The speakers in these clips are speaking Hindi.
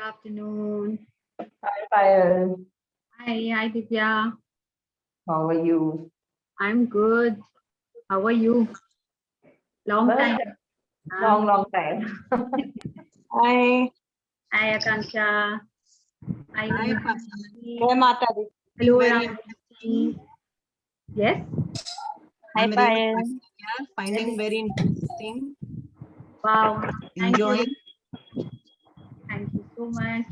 afternoon. Hi, Payal. Hi, Divya. How are you? I'm good. How are you? Long Well, time. long time. Hi. Hi, Akansha. Hi, Hi, Jai Mata Di. hello, very Ramji. Yes. Hi, I'm really Payal. finding very interesting. Wow. Thank Enjoying. you. Thank you so much.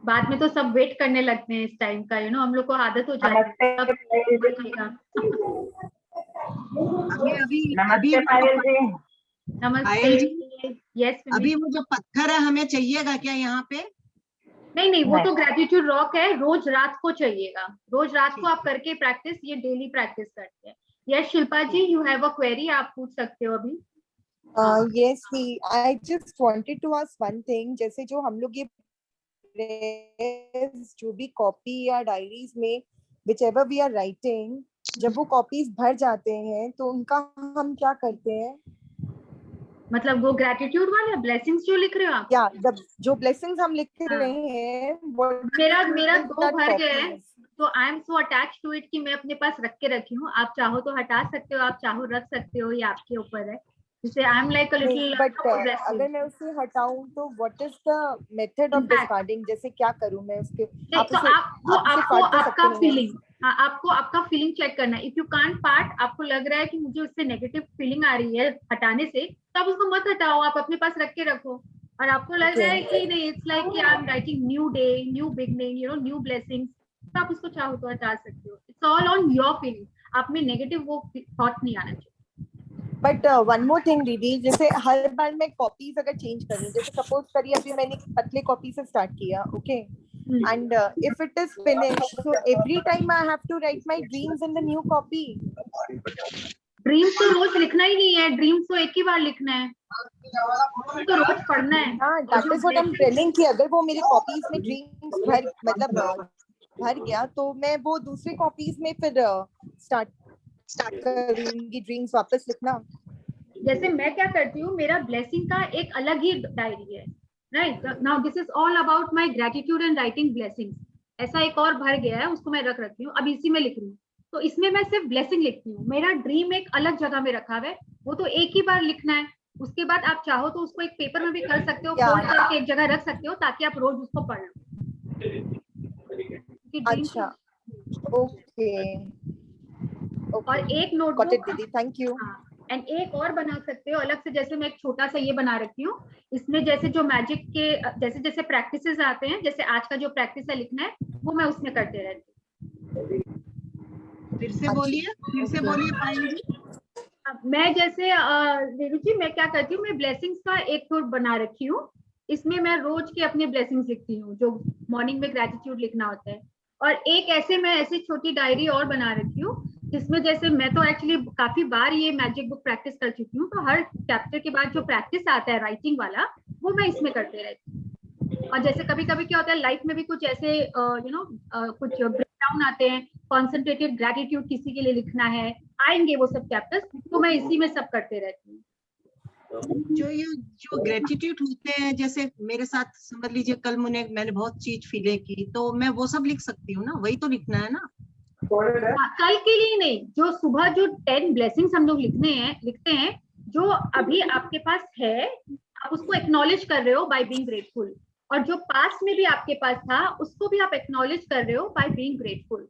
बाद में तो सब वेट करने लगते हैं इस टाइम का, हम लोग को आदत हो जाती है। नमस्ते पायल जी। नमस्ते। यस। अभी वो जो पत्थर है हमें चाहिएगा क्या यहाँ पे? नहीं, वो तो ग्रेटिट्यूड रॉक है, रोज रात को चाहिएगा। रोज रात को आप करके प्रैक्टिस, ये डेली प्रैक्टिस करते हैं। Yes Shilpa ji, you have a query, आप पूछ सकते हो अभी। Yes, I just wanted to ask one thing. जैसे जो हम लोग ये जो भी कॉपी या डायरीज में whichever we are writing, जब वो कॉपीज भर जाते हैं तो उनका हम क्या करते हैं? मतलब वो ग्रेटिट्यूड वाला ब्लेसिंग्स जो लिख रहे हो आप? या जो ब्लेसिंग्स हम लिख रहे हैं, मेरा 2 भर गया है, तो I am so attach to it कि मैं अपने पास रख के रखी हूँ। आप चाहो तो हटा सकते हो, आप चाहो रख सकते हो, ये आपके ऊपर है। जैसे I am like a little, but अगर मैं उसे हटाऊं तो what is the method of discarding? जैसे क्या करूं मैं उसके? आपको आपका फीलिंग, आपको आपका फीलिंग चेक करना है। इफ यू कांट पार्ट, आपको लग रहा है कि मुझे उससे नेगेटिव फीलिंग आ रही है हटाने से, तो आप उसको मत हटाओ, आप अपने पास रख के रखो। और आपको लग रहा है कि नहीं, इट्स लाइक कि I am writing new day, new beginning, new blessings, तो आप उसको चाहो तो हटा सकते हो। It's all on your feeling. आप में नेगेटिव वो थॉट नहीं आना चाहिए। बट वन मोर थिंग दीदी, जैसे हर बार मैं कॉपीज अगर चेंज करूं, जैसे सपोज करिए अभी मैंने पतले कॉपी से स्टार्ट किया, okay, and if it is finished, so every time I have to write my dreams in the new copy. Dreams तो रोज लिखना ही नहीं है, ड्रीम्स तो एक ही बार लिखना है, तो रोज पढ़ना है। हाँ, that is what I'm telling कि अगर वो मेरी कॉपीज में ड्रीम्स भर गया तो मैं वो दूसरी कॉपीज में फिर स्टार्ट करूंगी ड्रीम्स वापस लिखना। जैसे मैं क्या करती हूँ, मेरा ब्लेसिंग का एक अलग ही डायरी है, right. Now this is all about my gratitude and writing blessings. ऐसा एक और भर गया है, उसको मैं रख रखी हूँ, अब इसी में लिख रही हूँ। तो इसमें मैं सिर्फ ब्लेसिंग लिखती हूँ। मेरा ड्रीम एक अलग जगह में रखा है, वो तो एक ही बार लिखना है। उसके बाद आप चाहो तो उसको एक पेपर में भी कर सकते हो, फोल्ड करके एक जगह रख सकते हो, ताकि आप रोज उसको पढ़ लो। अच्छा, ओके। और एक नोटबुक दीदी, थैंक यू। एंड एक और बना सकते हो अलग से। जैसे मैं एक छोटा सा ये बना रखी हूँ, इसमें जैसे जो मैजिक के जैसे जैसे प्रैक्टिसेस आते हैं, जैसे आज का जो प्रैक्टिस है लिखना है, वो मैं उसमें करते रहती हूँ। फिर से बोलिए पायल जी। मैं जैसे रेणु जी, मैं क्या करती हूँ, मैं ब्लेसिंग्स का एक तो बना रखी हूँ। इसमें मैं रोज के अपने ब्लेसिंग्स लिखती हूँ, जो मॉर्निंग में ग्रेटिट्यूड लिखना होता है। और एक मैं ऐसी छोटी डायरी और बना रखी हूँ, जिसमें जैसे मैं तो एक्चुअली काफी बार ये मैजिक बुक प्रैक्टिस कर चुकी हूँ, तो हर चैप्टर के बाद जो प्रैक्टिस आता है राइटिंग वाला, वो मैं इसमें करते रहती हूँ। और जैसे कभी कभी क्या होता है लाइफ में भी, कुछ ऐसे कुछ ब्रेकडाउन आते हैं, कॉन्सेंट्रेटेड ग्रेटिट्यूड किसी के लिए लिखना है, आएंगे वो सब चैप्टर्स, तो मैं इसी में सब करते रहती हूँ। जो ग्रेटिट्यूड होते हैं, जैसे मेरे साथ समझ लीजिए कल मैंने बहुत चीज फील की, तो मैं वो सब लिख सकती हूँ ना? वही तो लिखना है ना? कल के लिए नहीं, जो सुबह जो 10 ब्लेसिंग्स हम लोग लिखते हैं, जो अभी आपके पास है, आप उसको एक्नॉलेज कर रहे हो बाय बीइंग ग्रेटफुल। और जो पास्ट में भी आपके पास था, उसको भी आप एक्नॉलेज कर रहे हो बाय बीइंग ग्रेटफुल।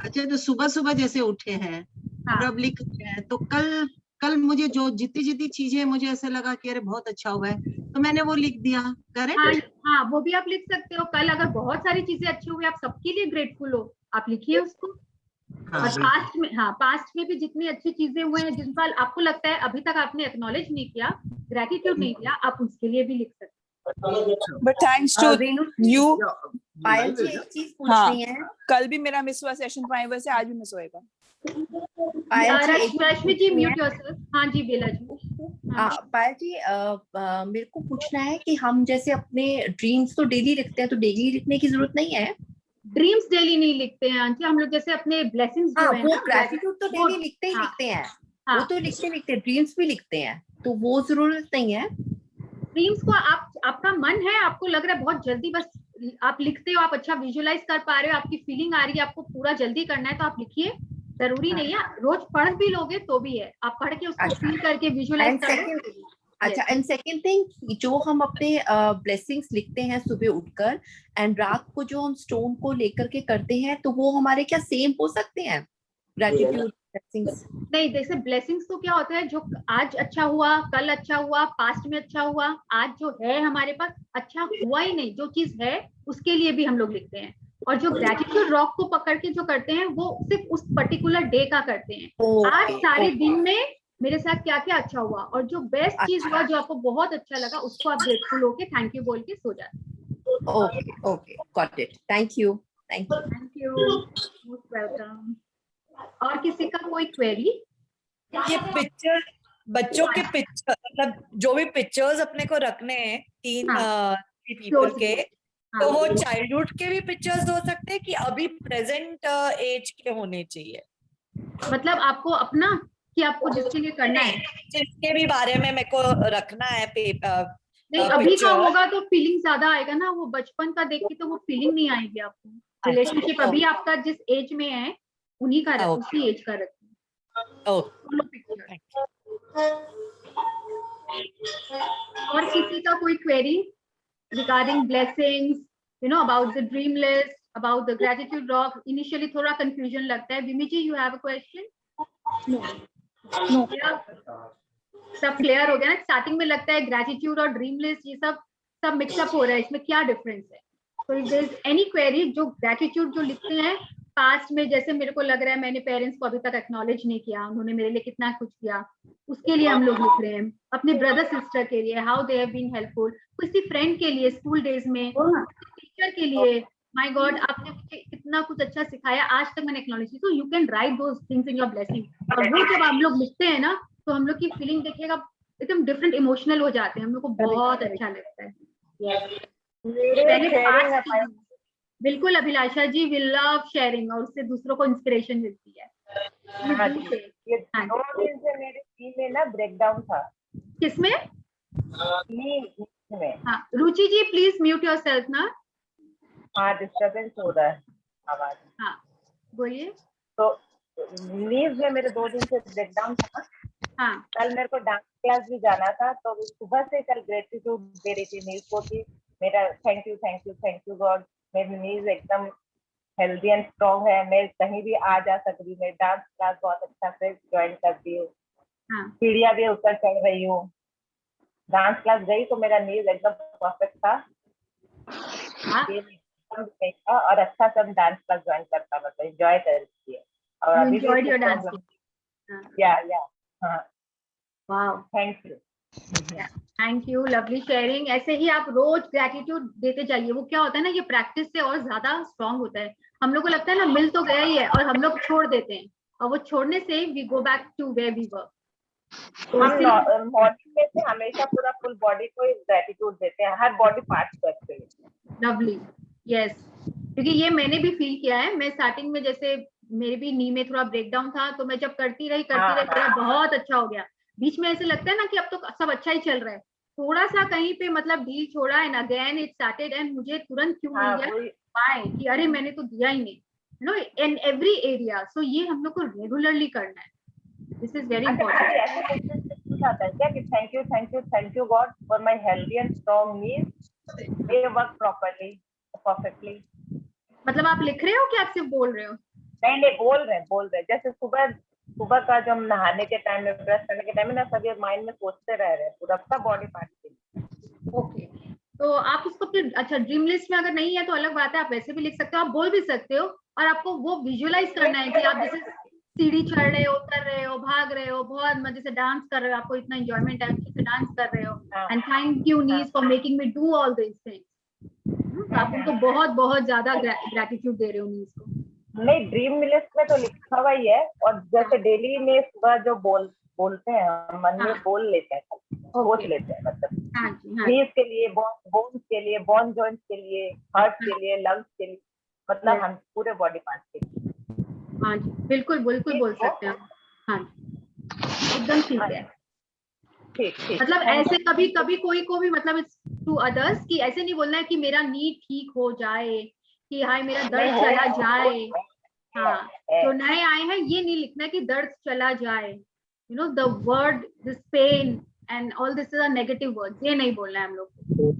अच्छा, तो सुबह सुबह जैसे उठे हैं और अब लिख रहे हैं, तो कल मुझे जो जितनी चीजें मुझे ऐसा लगा कि अरे बहुत अच्छा हुआ है, तो मैंने वो लिख दिया, करेक्ट? हाँ, वो भी आप लिख सकते हो। कल अगर बहुत सारी चीजें अच्छी हुई, आप सबके लिए ग्रेटफुल हो, आप लिखिए उसको। और पास्ट में भी जितनी अच्छी चीजें हुए हैं, जिन पर आपको लगता है अभी तक आपने एक्नॉलेज नहीं किया, ग्रेटिट्यूड नहीं किया, आप उसके लिए भी लिख सकते हो। बट थैंक्स टू यू पायल जी, एक चीज पूछनी है। कल भी मेरा मिस हुआ सेशन, प्राइवेट से आज भी मिस होएगा। रश्मि जी, म्यूट योरसेल्फ। हाँ जी, बेला जी। पायल जी, मेरे को पूछना है कि हम जैसे अपने ड्रीम्स तो डेली लिखते हैं, तो डेली लिखने की जरूरत नहीं है? ड्रीम्स डेली नहीं लिखते हैं आंटी हम लोग, जैसे अपने ब्लेसिंग्स जो है वो ग्रेटिट्यूड तो डेली लिखते ही लिखते हैं, वो तो लिखते ड्रीम्स भी लिखते हैं, तो वो जरूरत नहीं है। ड्रीम्स को आपका मन है, आपको लग रहा है बहुत जल्दी, बस आप लिखते हो, आप अच्छा विजुअलाइज कर पा रहे हो, आपकी फीलिंग आ रही है, आपको पूरा जल्दी करना है तो आप लिखिए, जरूरी नहीं है। रोज पढ़ भी लोगे तो भी है, आप पढ़ के उसको फील करके विजुअलाइज करो। अच्छा, एंड सेकंड थिंग, जो हम अपने ब्लेसिंग्स लिखते हैं सुबह उठकर एंड रात को जो हम स्टोन को लेकर के करते हैं, तो वो हमारे क्या सेम हो सकते हैं ग्रेटिट्यूड ब्लेसिंग्स? नहीं, जैसे ब्लेसिंग्स तो क्या होता है, जो आज अच्छा हुआ, कल अच्छा हुआ, पास्ट में अच्छा हुआ, आज जो है हमारे पास अच्छा हुआ ही नहीं, जो चीज है उसके लिए भी हम लोग लिखते हैं। और जो ग्रेटिट्यूड रॉक को पकड़ के जो करते हैं वो सिर्फ उस पर्टिकुलर डे का करते हैं। आज सारे दिन में मेरे साथ क्या क्या अच्छा हुआ, और जो बेस्ट चीज हुआ, जो आपको बहुत अच्छा लगा, उसको आप ग्रेटफुल होके थैंक यू बोल के सो जाते। Okay okay, got it, thank you, thank you. Thank you, most welcome. और किसी का कोई क्वेरी? ये पिक्चर, बच्चों के पिक्चर, मतलब जो भी पिक्चर्स अपने को रखने हैं 3 पीपल के, तो वो चाइल्डहुड के भी पिक्चर्स हो सकते हैं कि अभी प्रेजेंट एज के होने चाहिए? मतलब आपको अपना, कि आपको जिसके लिए करना है, जिसके भी बारे में मेरे को रखना है नहीं, अभी का होगा तो फीलिंग ज्यादा आएगा ना, वो बचपन का देख के तो वो फीलिंग नहीं आएगी आपको। रिलेशनशिप अभी आपका जिस एज में है उन्हीं का रखो, उसी एज का रखो। और किसी का कोई query regarding blessings, you know, about the dream list, about the gratitude rock? Initially थोड़ा कंफ्यूजन लगता है। विमी जी, यू हैव अ क्वेश्चन? सब क्लियर हो गया ना? स्टार्टिंग में लगता है ग्रेटिट्यूड और ड्रीम लिस्ट ये सब मिक्सअप हो रहा है, इसमें क्या डिफरेंस है? तो if there is any query, जो ग्रेटिट्यूड जो लिखते हैं पास्ट में, जैसे मेरे को लग रहा है मैंने पेरेंट्स को अभी तक एक्नॉलेज नहीं किया, उन्होंने मेरे लिए कितना कुछ किया, उसके लिए हम लोग लिख रहे हैं। अपने ब्रदर सिस्टर के लिए, how they have been helpful, किसी फ्रेंड के लिए स्कूल डेज में, टीचर के लिए, माय गॉड आपने मुझे कितना कुछ अच्छा सिखाया, आज तक मैंने एक्नॉलेज किया। So you can write those things in your blessing. और वो जब हम लोग लिखते हैं ना, तो हम लोग की फीलिंग देखिएगा एकदम डिफरेंट, इमोशनल हो जाते हैं, हम लोग को बहुत अच्छा लगता है। बिल्कुल अभिलाषा जी, विल लव शेयरिंग, और उससे दूसरों को इंस्पिरेशन मिलती है। ये 2 दिन से मेरे नींद में ना ब्रेकडाउन था। किसमें? नींद में। हाँ, रुचि जी प्लीज म्यूट योरसेल्फ ना। हाँ, डिस्टर्बेंस हो रहा है आवाज। हाँ बोलिए। तो नींद में मेरे 2 दिन से ब्रेकडाउन था। हाँ, कल मेरे को डांस क्लास भी जाना था, तो सुबह से कल ग्रेटिट्यूड दे रही थी नीज को कि मेरा थैंक यू गॉड, मेरी नीज एकदम हेल्दी एंड स्ट्रॉन्ग है, मैं कहीं भी आ जा सकती हूँ, मैं डांस क्लास बहुत अच्छा से ज्वाइन करती हूँ, सीढ़ियाँ भी उतर चढ़ रही हूँ। डांस क्लास गई तो मेरा नीज एकदम परफेक्ट था और अच्छा से डांस क्लास ज्वाइन करता, मतलब एंजॉय करती है। और अभी भी या हाँ, wow, thank you. Thank you, lovely sharing. ऐसे ही आप रोज ग्रेटिट्यूड देते जाइए। वो क्या होता है ना, ये प्रैक्टिस से और ज्यादा स्ट्रांग होता है। हम लोग को लगता है ना मिल तो गया ही है, और हम लोग छोड़ देते हैं, और वो छोड़ने से we go back to where we were. हम मॉर्निंग में से हमेशा पूरा फुल बॉडी को ग्रेटिट्यूड देते हैं, हर बॉडी पार्ट करते हैं। लवली, यस, क्योंकि ये मैंने भी फील किया है। मैं स्टार्टिंग में, जैसे मेरे भी नी में थोड़ा ब्रेकडाउन था, तो मैं जब करती रही मेरा बहुत अच्छा हो गया। बीच में ऐसे लगता है ना कि अब तो सब अच्छा ही चल रहा है, थोड़ा सा कहीं पे मतलब डील छोड़ा, and again it started, and मुझे तुरंत क्यों मिल गया, व्हाई, कि अरे मैंने तो दिया ही नहीं, you know, in every area. So ये हम लोग को रेगुलरली करना है, दिस इज वेरी इंपॉर्टेंट। क्या कि thank you God for my healthy and strong knees, they work properly, perfectly. मतलब आप लिख रहे हो कि आप सिर्फ बोल रहे हो? नहीं, बोल रहे। जैसे सुबह का जब नहाने के टाइम में, ब्रश करने के टाइम में ना, सभी माइंड में सोचते रह रहे हैं पूरा सब बॉडी पार्ट के। ओके, तो आप उसको फिर, अच्छा, ड्रीम लिस्ट में अगर नहीं है तो अलग बात है, आप वैसे भी लिख सकते हो, आप बोल भी सकते हो, और आपको वो विजुअलाइज करना है कि आप जैसे सीढ़ी चढ़ रहे हो, उतर रहे हो, भाग रहे हो, बहुत मजे से डांस कर रहे हो, आपको इतना एंजॉयमेंट है, अच्छे से डांस कर रहे हो, and thank you knees for making me do all this things. आप उनको बहुत बहुत ज्यादा ग्रेटिट्यूड दे रहे हो नीज को। नहीं, ड्रीम लिस्ट में तो लिखा हुआ ही है, और जैसे डेली में सुबह जो बोलते हैं, मन में बोल लेते हैं, सोच लेते हैं, मतलब नीज के लिए, बोन्स के लिए, बोन जॉइंट्स के लिए, हार्ट के लिए, लंग्स के लिए, मतलब हम पूरे बॉडी पार्ट के लिए। हाँ जी, बिल्कुल बोल सकते हैं। हाँ जी, एकदम ठीक है। मतलब ऐसे कभी कभी कोई को भी मतलब इट्स टू अदर्स कि ऐसे नहीं बोलना है कि मेरा नी ठीक हो जाए, कि हाय मेरा दर्द चला जाए। हाँ, तो नए आए हैं ये नहीं लिखना है कि दर्द चला जाए, you know the word this pain and all this is a negative words, ये नहीं बोलना है हम लोग को,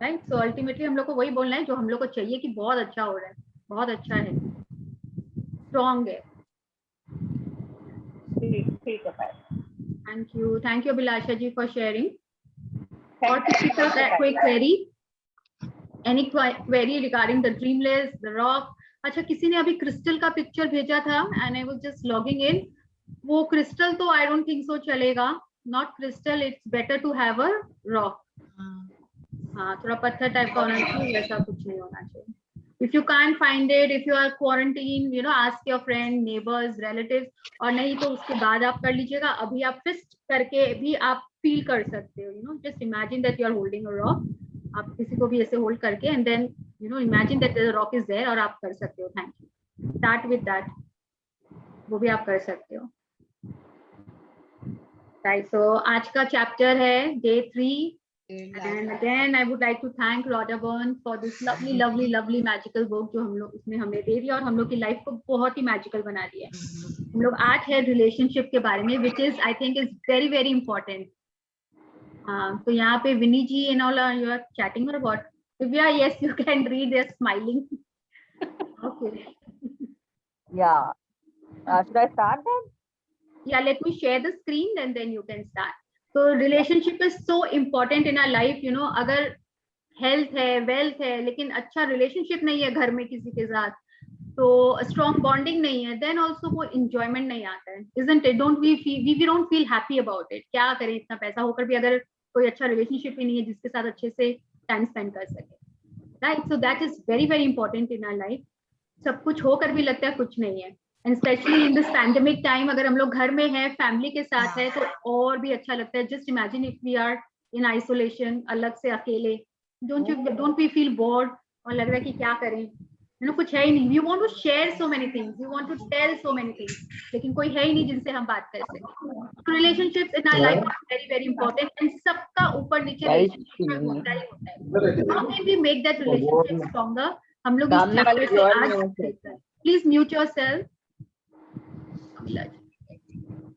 राइट। सो अल्टीमेटली हम लोग को वही बोलना है जो हम लोग को चाहिए कि बहुत अच्छा हो रहा है, बहुत अच्छा है, स्ट्रॉन्ग है। ठीक है। Thank you Abhilasha ji for sharing. और किसी का कोई query, any query regarding the dreamless, the rock? अच्छा, किसी ने अभी क्रिस्टल का पिक्चर भेजा था and I was just logging in. वो क्रिस्टल तो आई डोंट थिंक सो चलेगा, not crystal, it's better to have a rock. हाँ, थोड़ा पत्थर टाइप का होना चाहिए, वैसा कुछ नहीं होना चाहिए। If you can't find it, if you are quarantined, you know, ask your friend, neighbors, relatives, और नहीं तो उसके बाद आप कर लीजिएगा। अभी आप फिस्ट करके भी आप फील कर सकते हो, you know, just imagine that you are holding a rock. आप किसी को भी ऐसे होल्ड करके and then you know imagine that the rock is there और आप कर सकते हो। Thank you. Start with that. वो भी आप कर सकते हो। Right, so आज का चैप्टर है Day 3. And again, I would like to thank Rhoda Byrne for this lovely, lovely, lovely magical book जो हम लोग उसने हमें दे दिया और हम लोग की लाइफ को बहुत ही मैजिकल बना दिया है। हम लोग आज है रिलेशनशिप के बारे में, which is I think is very very important. तो यहाँ पे विनी जी and all you are chatting or what? Divya, yes, you can read. They're smiling. Okay. Yeah. Should I start then? Yeah, let me share the screen and then you can start. So relationship is so important in our life, you know. अगर हेल्थ है, वेल्थ है, लेकिन अच्छा रिलेशनशिप नहीं है घर में किसी के साथ, तो स्ट्रॉन्ग बॉन्डिंग नहीं है, देन ऑल्सो वो एंजॉयमेंट नहीं आता है, isn't it? Don't we don't feel happy about it. क्या करें इतना पैसा होकर भी अगर कोई अच्छा रिलेशनशिप ही नहीं है जिसके साथ अच्छे से टाइम स्पेंड कर सके, right? So that is very very important in our life. सब कुछ होकर भी लगता है कुछ नहीं है, and specially in this pandemic time अगर हम लोग घर में हैं, फैमिली के साथ है, तो और भी अच्छा लगता है। Just imagine if we are in isolation, अलग से अकेले, डोंट वी फील बोर्ड और लग रहा है कि क्या करें, यू नो, कुछ है ही नहीं। We want to share so many things, we want to tell so many things, लेकिन कोई है ही नहीं जिनसे हम बात कर सकें। Relationships in our life are very very important, and सबका ऊपर नीचे रिलेशनशिप में होता ही होता है। How can we make that relationship stronger? हम लोग इस चैप्टर से आज प्लीज म्यूट योरसेल्फ।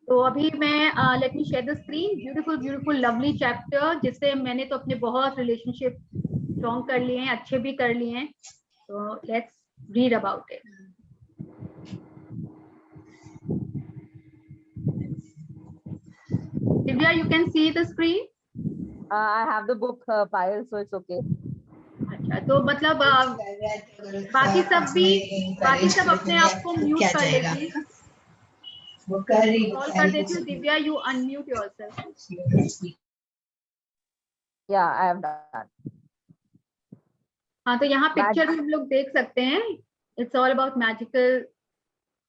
तो अभी मैं let me share the screen. Beautiful beautiful lovely chapter, जिससे मैंने तो अपने बहुत रिलेशनशिप स्ट्रॉन्ग कर लिए हैं, अच्छे भी कर लिए हैं। तो let's read about it. Divya, you can see the screen? I have the book file, so it's okay. अच्छा, तो मतलब बाकी सब अपने आप को म्यूट कर लेती, कॉल कर देती हूँ। Divya, you unmute yourself. Yeah, I have done. हाँ, तो यहाँ पिक्चर में हम लोग देख सकते हैं, it's all about magical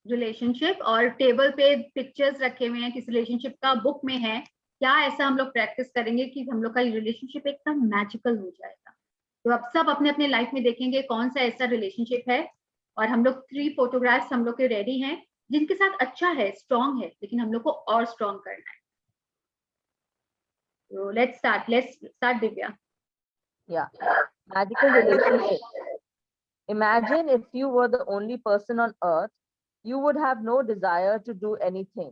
relationship, और टेबल पे पिक्चर्स रखे हुए हैं किस रिलेशनशिप का बुक में है। क्या ऐसा हम लोग प्रैक्टिस करेंगे कि हम लोग का रिलेशनशिप एकदम मैजिकल हो जाएगा? तो अब सब अपने अपने लाइफ में देखेंगे कौन सा ऐसा रिलेशनशिप है, और हम लोग 3 फोटोग्राफ्स हम लोग के रेडी हैं जिनके साथ अच्छा है, स्ट्रॉन्ग है, लेकिन हम लोग को और स्ट्रॉन्ग करना है। तो let's start Divya. Yeah. Magical relationship. Imagine if you were the only person on earth, you would have no desire to do anything.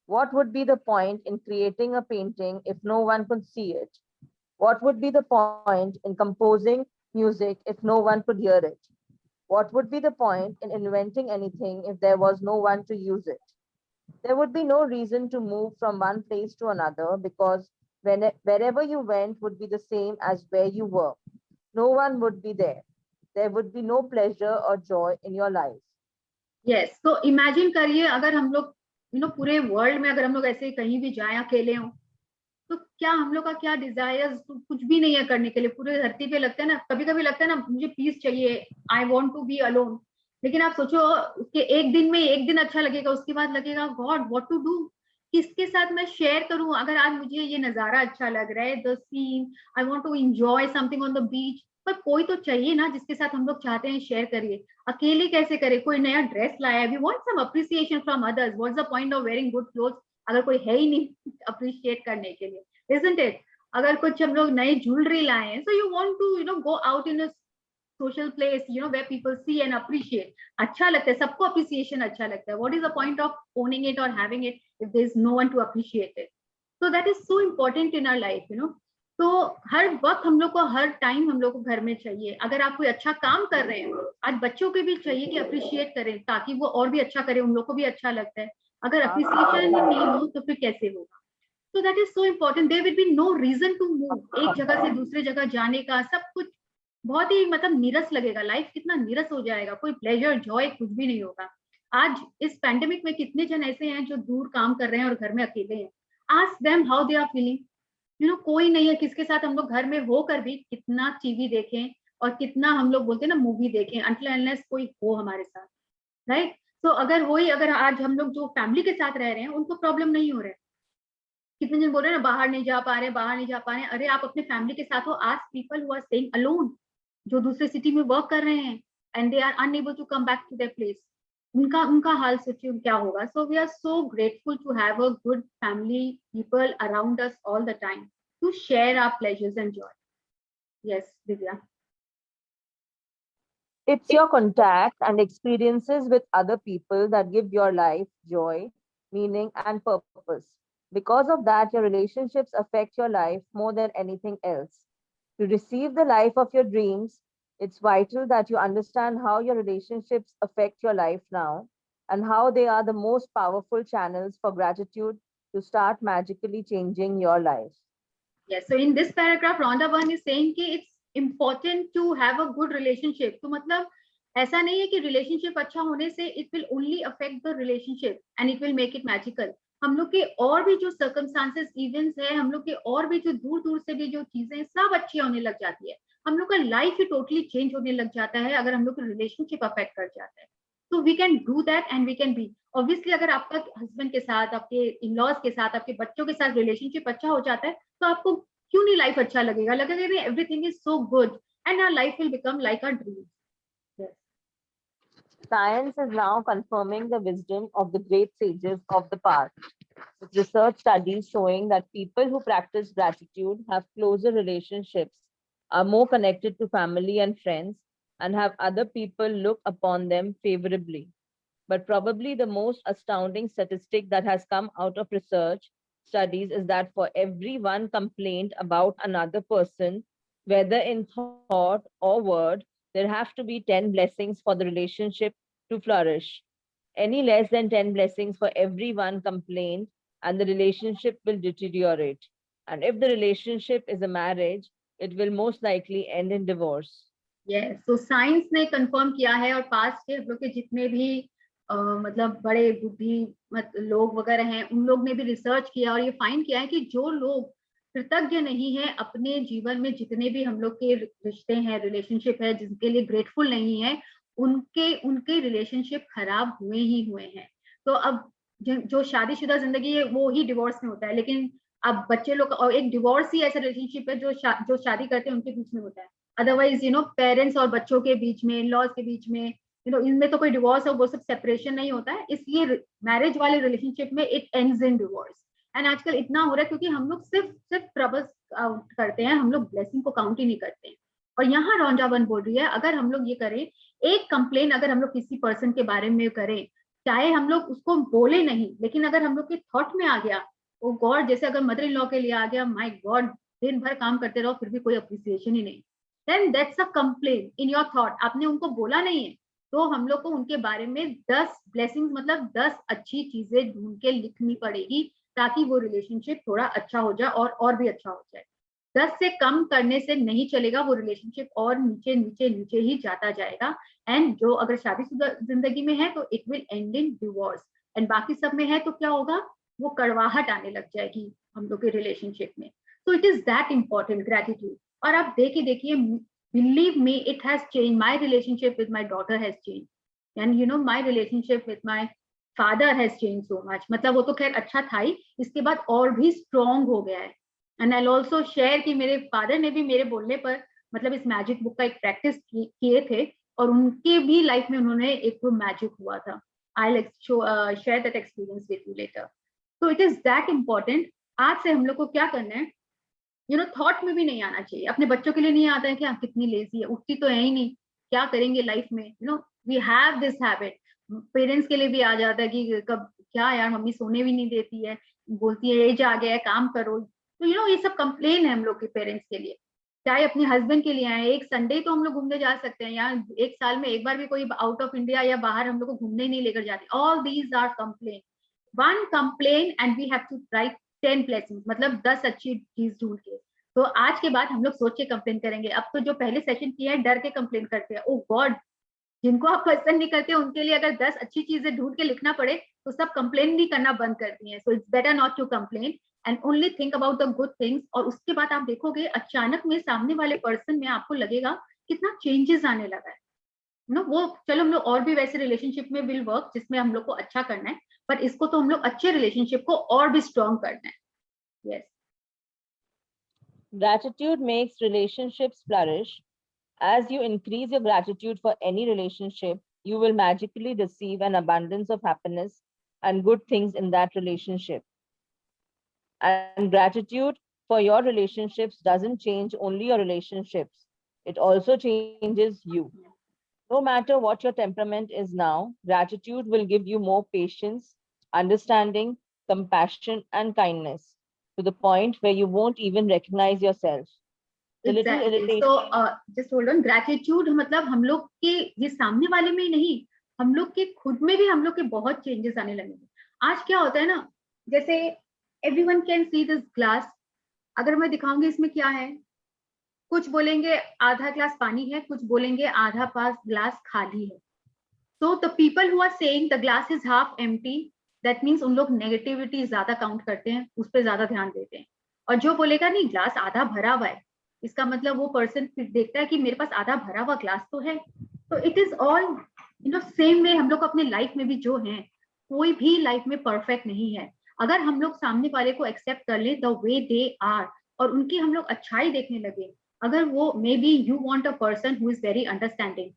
What would be the point in creating a painting if no one could see it? What would be the point in composing music if no one could hear it? What would be the point in inventing anything if there was no one to use it? There would be no reason to move from one place to another, because wherever you went would be the same as where you were. No one would be there. There would be no pleasure or joy in your life. Yes, तो इमेजिन करिए अगर हम लोग पूरे वर्ल्ड में अगर हम लोग ऐसे कहीं भी जाएं अकेले हों, तो क्या हम लोग का क्या डिजायर्स, तो कुछ भी नहीं है करने के लिए। पूरे धरती पे लगता है ना, कभी कभी लगता है ना मुझे पीस चाहिए, I want to be alone, लेकिन आप सोचो उसके एक दिन में एक दिन अच्छा लगेगा, उसके बाद लगेगा गॉड व्हाट टू डू, किसके साथ मैं शेयर करूं? अगर आज मुझे ये नजारा अच्छा लग रहा है, the scene, I want to enjoy something on the beach, पर कोई तो चाहिए ना जिसके साथ हम लोग चाहते हैं शेयर करिए। अकेले कैसे करें? कोई नया ड्रेस लाया, we want some appreciation from others, what's the point of wearing good clothes अगर कोई है ही नहीं अप्रिशिएट करने के लिए, isn't it? अगर कुछ हम लोग नए ज्वेलरी लाए हैं, so you want to go out in a social place, where people see and appreciate. अच्छा लगता है, सबको appreciation अच्छा लगता है. What is the point of owning it or having it if there is no one to appreciate it? So that is so important in our life, तो हर वक्त हम लोग को, हर टाइम हम लोग को घर में चाहिए. अगर आप कोई अच्छा काम कर रहे हैं, आज बच्चों के भी चाहिए कि अप्रिशिएट करें ताकि वो और भी अच्छा करें, उन लोग को भी अच्छा लगता है. अगर अप्रिसिएशन नहीं हो तो फिर कैसे होगा? So that is so important. There will be no reason to move. एक जगह से दूसरी जगह जाने का सब कुछ बहुत ही नीरस लगेगा. लाइफ कितना नीरस हो जाएगा, कोई प्लेजर जॉय कुछ भी नहीं होगा. आज इस पैंडेमिक में कितने जन ऐसे हैं जो दूर काम कर रहे हैं और घर में अकेले हैं. Ask them how they are feeling. कोई नहीं है किसके साथ हम लोग घर में होकर भी कितना टीवी देखें और कितना हम लोग बोलते हैं ना मूवी देखें, until unless कोई हो हमारे साथ, राइट? तो अगर आज हम लोग जो फैमिली के साथ रह रहे हैं उनको प्रॉब्लम नहीं हो रहा है. कितने जन बोल रहे हैं ना बाहर नहीं जा पा रहे. अरे आप अपने फैमिली के साथ हो. Ask people who are staying alone, जो दूसरे सिटी में वर्क कर रहे हैं and they are unable to come back to their place. उनका हाल सोचिए क्या होगा. So we are so grateful to have a good family, people around us all the time to share our pleasures and joy. Yes Divya. It's your contact and experiences with other people that give your life joy, meaning, and purpose. Because of that, your relationships affect your life more than anything else. To receive the life of your dreams, it's vital that you understand how your relationships affect your life now and how they are the most powerful channels for gratitude to start magically changing your life. Yes, so in this paragraph, Rhonda Byrne is saying कि it's important to have a good relationship. तो मतलब ऐसा नहीं है कि relationship अच्छा होने से it will only affect the relationship and it will make it magical. हम लोग के और भी जो circumstances, events है, हम लोग के और भी जो दूर से भी जो चीजें सब अच्छी होने लग जाती है. हम लोग का लाइफ ही टोटली चेंज होने लग जाता है अगर हम लोग का रिलेशनशिप अफेक्ट कर जाता है. तो we can do that and we can be. Obviously अगर आपका हस्बैंड के साथ, आपके इन-लॉज के साथ, आपके बच्चों के साथ रिलेशनशिप अच्छा हो जाता है तो आपको क्यों नहीं लाइफ अच्छा लगेगा everything is so good and our life will become like our dream. Science is now confirming the wisdom of the great sages of the past, with research studies showing that people who practice gratitude have closer relationships, are more connected to family and friends, and have other people look upon them favorably. But probably the most astounding statistic that has come out of research studies is that for every one complaint about another person, whether in thought or word, there have to be 10 blessings for the relationship to flourish. Any less than 10 blessings for every one complaint, and the relationship will deteriorate. And if the relationship is a marriage, it will most likely end in divorce. Yes, so science ने confirm किया है और past के हम लोग के जितने भी मतलब बड़े बुद्धि लोग वगैरह हैं उन लोग ने भी रिसर्च किया और ये फाइंड किया है कि जो लोग कृतज्ञ नहीं है अपने जीवन में, जितने भी हम लोग के रिश्ते हैं, रिलेशनशिप है, जिनके लिए ग्रेटफुल नहीं है, उनके रिलेशनशिप खराब हुए हैं. तो अब जो शादीशुदा जिंदगी है वो ही डिवोर्स में होता है, लेकिन अब बच्चे लोग और एक डिवोर्स ही ऐसा रिलेशनशिप है जो शादी करते हैं उनके बीच में होता है. अदरवाइज पेरेंट्स और बच्चों के बीच में, इन-लॉज के बीच में, इनमें तो कोई डिवोर्स हो वो सब सेपरेशन नहीं होता है. इसलिए मैरिज वाले रिलेशनशिप में it ends in divorce. And आजकल इतना हो रहा है क्योंकि हम लोग सिर्फ ट्रबल्स काउंट करते हैं, हम लोग ब्लेसिंग को काउंट ही नहीं करते हैं. और यहाँ रॉन्डा बर्न बोल रही है अगर हम लोग ये करें, एक कंप्लेन अगर हम लोग किसी पर्सन के बारे में करें, चाहे हम लोग उसको बोले नहीं, लेकिन अगर हम लोग के थॉट में आ गया, ओ गॉड, जैसे अगर मदर इन लॉ के लिए आ गया, माय गॉड दिन भर काम करते रहो फिर भी कोई अप्रिसिएशन ही नहीं, then that's a complain in your thought. आपने उनको बोला नहीं है तो हम लोग को उनके बारे में 10 ब्लेसिंग्स मतलब 10 अच्छी चीजें ढूंढ के लिखनी पड़ेगी ताकि वो रिलेशनशिप थोड़ा अच्छा हो जाए और भी अच्छा हो जाए. 10 से कम करने से नहीं चलेगा, वो रिलेशनशिप और नीचे ही जाता जाएगा. एंड जो अगर शादीशुदा जिंदगी में है तो it will and in divorce. And बाकी सब में है तो क्या होगा, वो कड़वाहट आने लग जाएगी हम लोग के रिलेशनशिप में. So it is that important gratitude. और आप देखिए believe me, it has changed. My relationship with my daughter has changed, and my relationship with my father has changed so much. मतलब वो तो खैर अच्छा था ही, इसके बाद और भी स्ट्रॉन्ग हो गया है. एंड आई ऑल्सो शेयर कि मेरे फादर ने भी मेरे बोलने पर मतलब इस मैजिक बुक का एक प्रैक्टिस किए थे और उनके भी लाइफ में उन्होंने एक मैजिक हुआ था. I share that experience with you later. तो इट इज दैट इम्पोर्टेंट। आज से हम लोग को क्या करना है, थॉट में भी नहीं आना चाहिए। अपने बच्चों के लिए नहीं आता है कि कितनी लेजी है, उठती तो है ही नहीं, क्या करेंगे लाइफ में, we have this habit. Parents के लिए भी आ जाता है कि कब क्या यार मम्मी सोने भी नहीं देती है, बोलती है एज आ गया है काम करो। तो ये सब कंप्लेन है हम लोग के पेरेंट्स के लिए, चाहे अपने हस्बैंड के लिए आए। एक संडे तो हम लोग घूमने जा सकते हैं, या एक साल में एक बार भी कोई आउट ऑफ इंडिया या बाहर हम लोग को घूमने ही नहीं लेकर जाते। All these are complain, one complain and we have to write 10 blessings, मतलब 10 अच्छी चीज ढूंढ के। तो आज के बाद हम लोग सोच के कंप्लेन करेंगे। अब तो जो पहले सेशन किया है डर के कंप्लेन करते हैं, ओ गॉड, जिनको आप पसंद नहीं करते उनके लिए अगर 10 अच्छी चीजें ढूंढ के लिखना पड़े तो सब कंप्लेन नहीं करना बंद कर दिए। So it's better not to complain and only think about the good things. और उसके बाद आप देखोगे अचानक में सामने वाले पर्सन में आपको लगेगा कितना चेंजेस आने लगा है। वो चलो हम लोग और भी वैसे रिलेशनशिप में विल वर्क जिसमें हम लोग को अच्छा करना है, पर इसको तो हम लोग अच्छे रिलेशनशिप को और भी स्ट्रॉन्ग करना है। Yes. Gratitude makes relationships flourish. As you increase your gratitude for any relationship, you will magically receive an abundance of happiness and good things in that relationship. And gratitude for your relationships doesn't change only your relationships, it also changes you. No matter what your temperament is now, gratitude will give you more patience, understanding, compassion, and kindness to the point where you won't even recognize yourself. The little Exactly. irritation. So just hold on. Gratitude मतलब हम लोग के ये सामने वाले में ही नहीं, हम लोग के खुद में भी हम लोग के बहुत चेंजेस आने लगेंगे। आज क्या होता है ना, जैसे everyone can see this glass, अगर मैं दिखाऊंगी इसमें क्या है, कुछ बोलेंगे आधा ग्लास पानी है, कुछ बोलेंगे आधा पास ग्लास खाली है। So the people who are saying the glass is half empty, that means उन लोग नेगेटिविटी ज्यादा काउंट करते हैं, उस पर ज्यादा ध्यान देते हैं। और जो बोलेगा नहीं ग्लास आधा भरा हुआ है, इसका मतलब वो पर्सन देखता है कि मेरे पास आधा भरा हुआ ग्लास तो है। तो it is all same way हम लोग अपने लाइफ में भी जो है, कोई भी लाइफ में परफेक्ट नहीं है। अगर हम लोग सामने वाले को एक्सेप्ट कर ले द वे दे आर और उनकी हम लोग अच्छाई देखने लगे, अगर वो may be you want a person who is very understanding,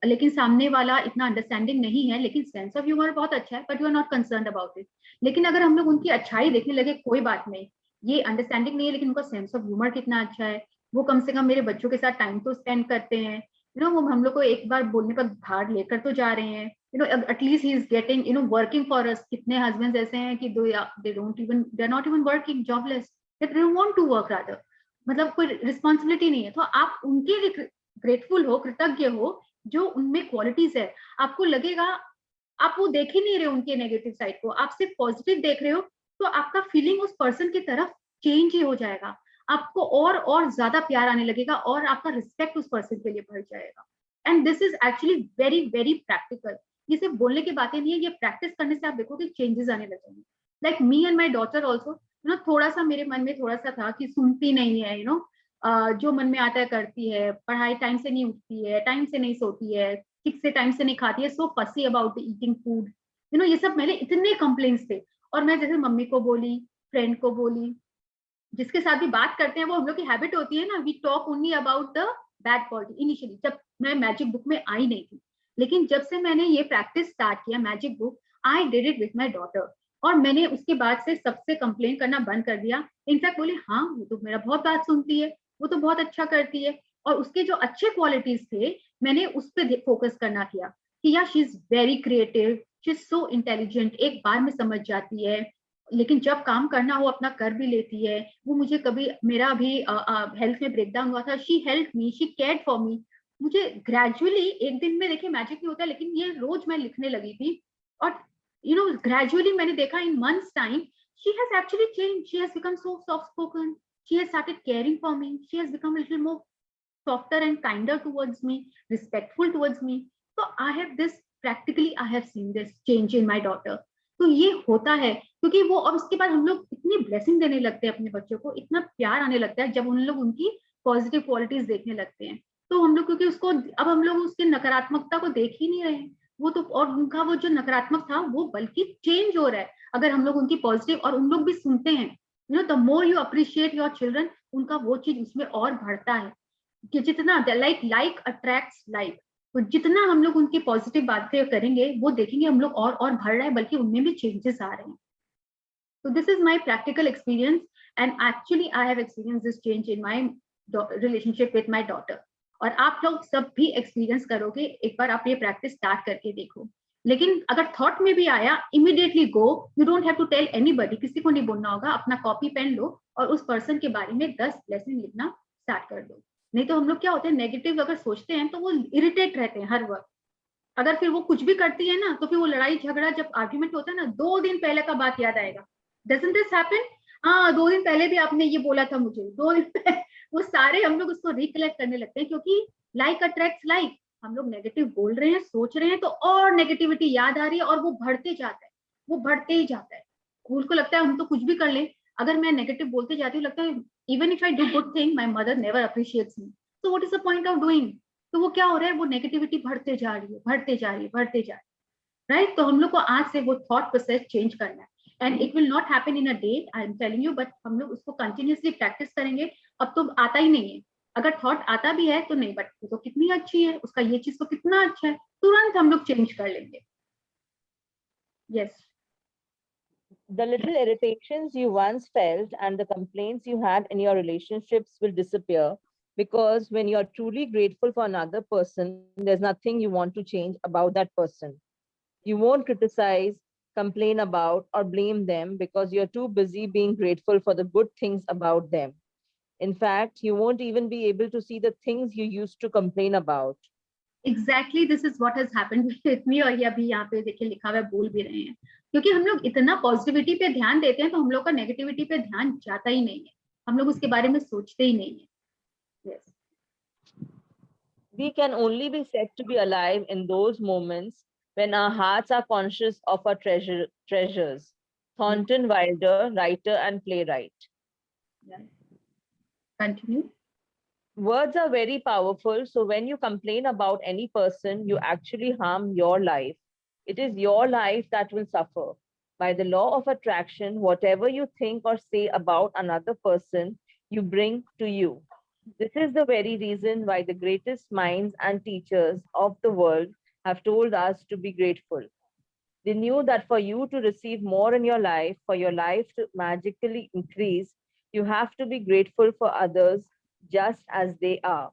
लेकिन सामने वाला इतना अंडरस्टैंडिंग नहीं है लेकिन सेंस ऑफ ह्यूमर बहुत अच्छा है, but you are not concern about it. लेकिन अगर हम लोग उनकी अच्छाई देखने लगे, कोई बात नहीं, ये अंडरस्टैंडिंग नहीं है लेकिन उनका सेंस ऑफ ह्यूमर कितना अच्छा है, वो कम से कम मेरे बच्चों के साथ टाइम तो स्पेंड करते हैं, वो हम लोग को एक बार बोलने पर बाहर लेकर तो जा रहे हैं, at least he is getting working for us. कितने हस्बैंड्स ऐसे हैं कि they are not even working, jobless, they don't want to work rather, मतलब कोई रिस्पॉन्सिबिलिटी नहीं है। तो आप उनके लिए ग्रेटफुल हो, कृतज्ञ हो, जो उनमें क्वालिटीज है। आपको लगेगा आप वो देख ही नहीं रहे उनके नेगेटिव साइड को, आप सिर्फ पॉजिटिव देख रहे हो, तो आपका फीलिंग उस पर्सन की तरफ चेंज ही हो जाएगा, आपको और ज्यादा प्यार आने लगेगा और आपका रिस्पेक्ट उस पर्सन के लिए बढ़ जाएगा। And this is actually very very practical, ये सिर्फ बोलने की बातें नहीं है, ये प्रैक्टिस करने से आप देखोगे चेंजेस आने लगेंगे। Like me and my daughter also, थोड़ा सा मेरे मन में थोड़ा सा था कि सुनती नहीं है, जो मन में आता है करती है, पढ़ाई टाइम से नहीं उठती है, टाइम से नहीं सोती है, ठीक से टाइम से नहीं खाती है, सो फसी अबाउट ईटिंग फूड, ये सब मेरे इतने कंप्लेंट्स थे। और मैं जैसे मम्मी को बोली, फ्रेंड को बोली, जिसके साथ भी बात करते हैं वो हम लोग की हैबिट होती है ना, we talk only about the bad quality. Initially जब मैं मैजिक बुक में आई नहीं थी, लेकिन जब से मैंने ये प्रैक्टिस स्टार्ट किया magic book, I did it with my daughter, और मैंने उसके बाद से सबसे कंप्लेन करना बंद कर दिया। इनफैक्ट बोले हाँ वो तो मेरा बहुत बात सुनती है, वो तो बहुत अच्छा करती है, और उसके जो अच्छे क्वालिटीज थे मैंने उस पर फोकस करना किया कि यार she is very creative, she is so intelligent, एक बार में समझ जाती है, लेकिन जब काम करना हो अपना कर भी लेती है। वो मुझे कभी, मेरा भी हेल्थ में ब्रेकडाउन हुआ था, she help me, she cared for me. मुझे ग्रेजुअली, एक दिन में देखिए मैजिक नहीं होता, लेकिन ये रोज मैं लिखने लगी थी, और ग्रेजुअली मैंने देखा in months time she has actually changed, she has become so soft spoken, she has started caring for me, she has become a little more softer and kinder towards me, respectful towards me. So I have this, practically I have seen this change in my daughter. तो ये होता है क्योंकि वो, और उसके बाद हम लोग इतनी ब्लेसिंग देने लगते हैं अपने बच्चों को, इतना प्यार आने लगता है जब उन लोग उनकी पॉजिटिव क्वालिटीज देखने लगते हैं। तो हम लोग, क्योंकि उसको अब हम लोग उसकी नकारात्मकता को देख ही नहीं रहे हैं, वो तो, और उनका वो जो नकारात्मक था वो बल्कि चेंज हो रहा है अगर हम लोग उनकी पॉजिटिव, और उन लोग भी सुनते हैं। The more you appreciate your children, उनका वो चीज उसमें और बढ़ता है कि जितना लाइक अट्रैक्ट्स लाइक, तो जितना हम लोग उनकी पॉजिटिव बातें करेंगे वो देखेंगे हम लोग और बढ़ रहा है, बल्कि उनमें भी चेंजेस आ रहे हैं। So this is my practical experience, and actually I have experienced this change in my relationship with my daughter. और आप लोग सब भी एक्सपीरियंस करोगे, एक बार आप ये प्रैक्टिस स्टार्ट करके देखो. लेकिन अगर थॉट में भी आया, immediately go, you don't have to tell anybody, किसी को नहीं बोलना होगा, अपना कॉपी पेन लो और उस पर्सन के बारे में 10 ब्लेसिंग लिखना स्टार्ट कर दो. नहीं तो हम लोग क्या होते हैं, नेगेटिव अगर सोचते हैं तो वो इरिटेट रहते हैं हर वक्त. अगर फिर वो कुछ भी करती है ना, तो फिर वो लड़ाई झगड़ा, जब आर्ग्यूमेंट होता है ना, 2 दिन पहले का बात याद आएगा. Doesn't this happen? हाँ, 2 दिन पहले भी आपने ये बोला था मुझे, 2 दिन पहले. वो सारे हम लोग उसको रिकलेक्ट करने लगते हैं, क्योंकि लाइक अट्रैक्ट्स लाइक. हम लोग नेगेटिव बोल रहे हैं, सोच रहे हैं, तो और नेगेटिविटी याद आ रही है और वो बढ़ते जाता है, वो बढ़ते ही जाता है. उसको लगता है हम तो कुछ भी कर लें. अगर मैं नेगेटिव बोलते जाती हूँ, लगता है even if I do good thing, my mother never appreciates me, so what is the point of doing? तो वो क्या हो रहा है, वो नेगेटिविटी बढ़ते जा रही है, बढ़ते जा रही है, बढ़ते जा रही है, राइट? तो हम लोग को आज से वो थॉट प्रोसेस चेंज करना है. And it will not happen in a day, I am telling you, but हम लोग उसको कंटिन्यूअसली प्रैक्टिस करेंगे. अब तो आता ही नहीं है. अगर थॉट आता भी है तो नहीं, बट वो तो कितनी अच्छी है, उसका ये चीज तो कितना अच्छा है, तुरंत हम लोग चेंज कर लेंगे. Yes. The little irritations you once felt and the complaints you had in your relationships will disappear, because when you're truly grateful for another person, there's nothing you want to change about that person. You won't criticize, complain about, or blame them because you're too busy being grateful for the good things about them. In fact, you won't even be able to see the things you used to complain about. Exactly, this is what has happened with me. और ये अभी यहाँ पे देखिए लिखा हुआ है, बोल भी रहे हैं, क्योंकि हम लोग इतना पॉजिटिविटी पे ध्यान देते हैं तो हम लोग का नेगेटिविटी पे ध्यान जाता ही नहीं है, हम लोग उसके बारे में सोचते ही नहीं है. Yes. We can only be said to be alive in those moments when our hearts are conscious of our treasures. Thornton Wilder, writer and playwright. Yeah. Continue. Words are very powerful, so when you complain about any person, you actually harm your life. It is your life that will suffer. By the law of attraction, whatever you think or say about another person, you bring to you. This is the very reason why the greatest minds and teachers of the world have told us to be grateful. They knew that for you to receive more in your life, for your life to magically increase, you have to be grateful for others just as they are.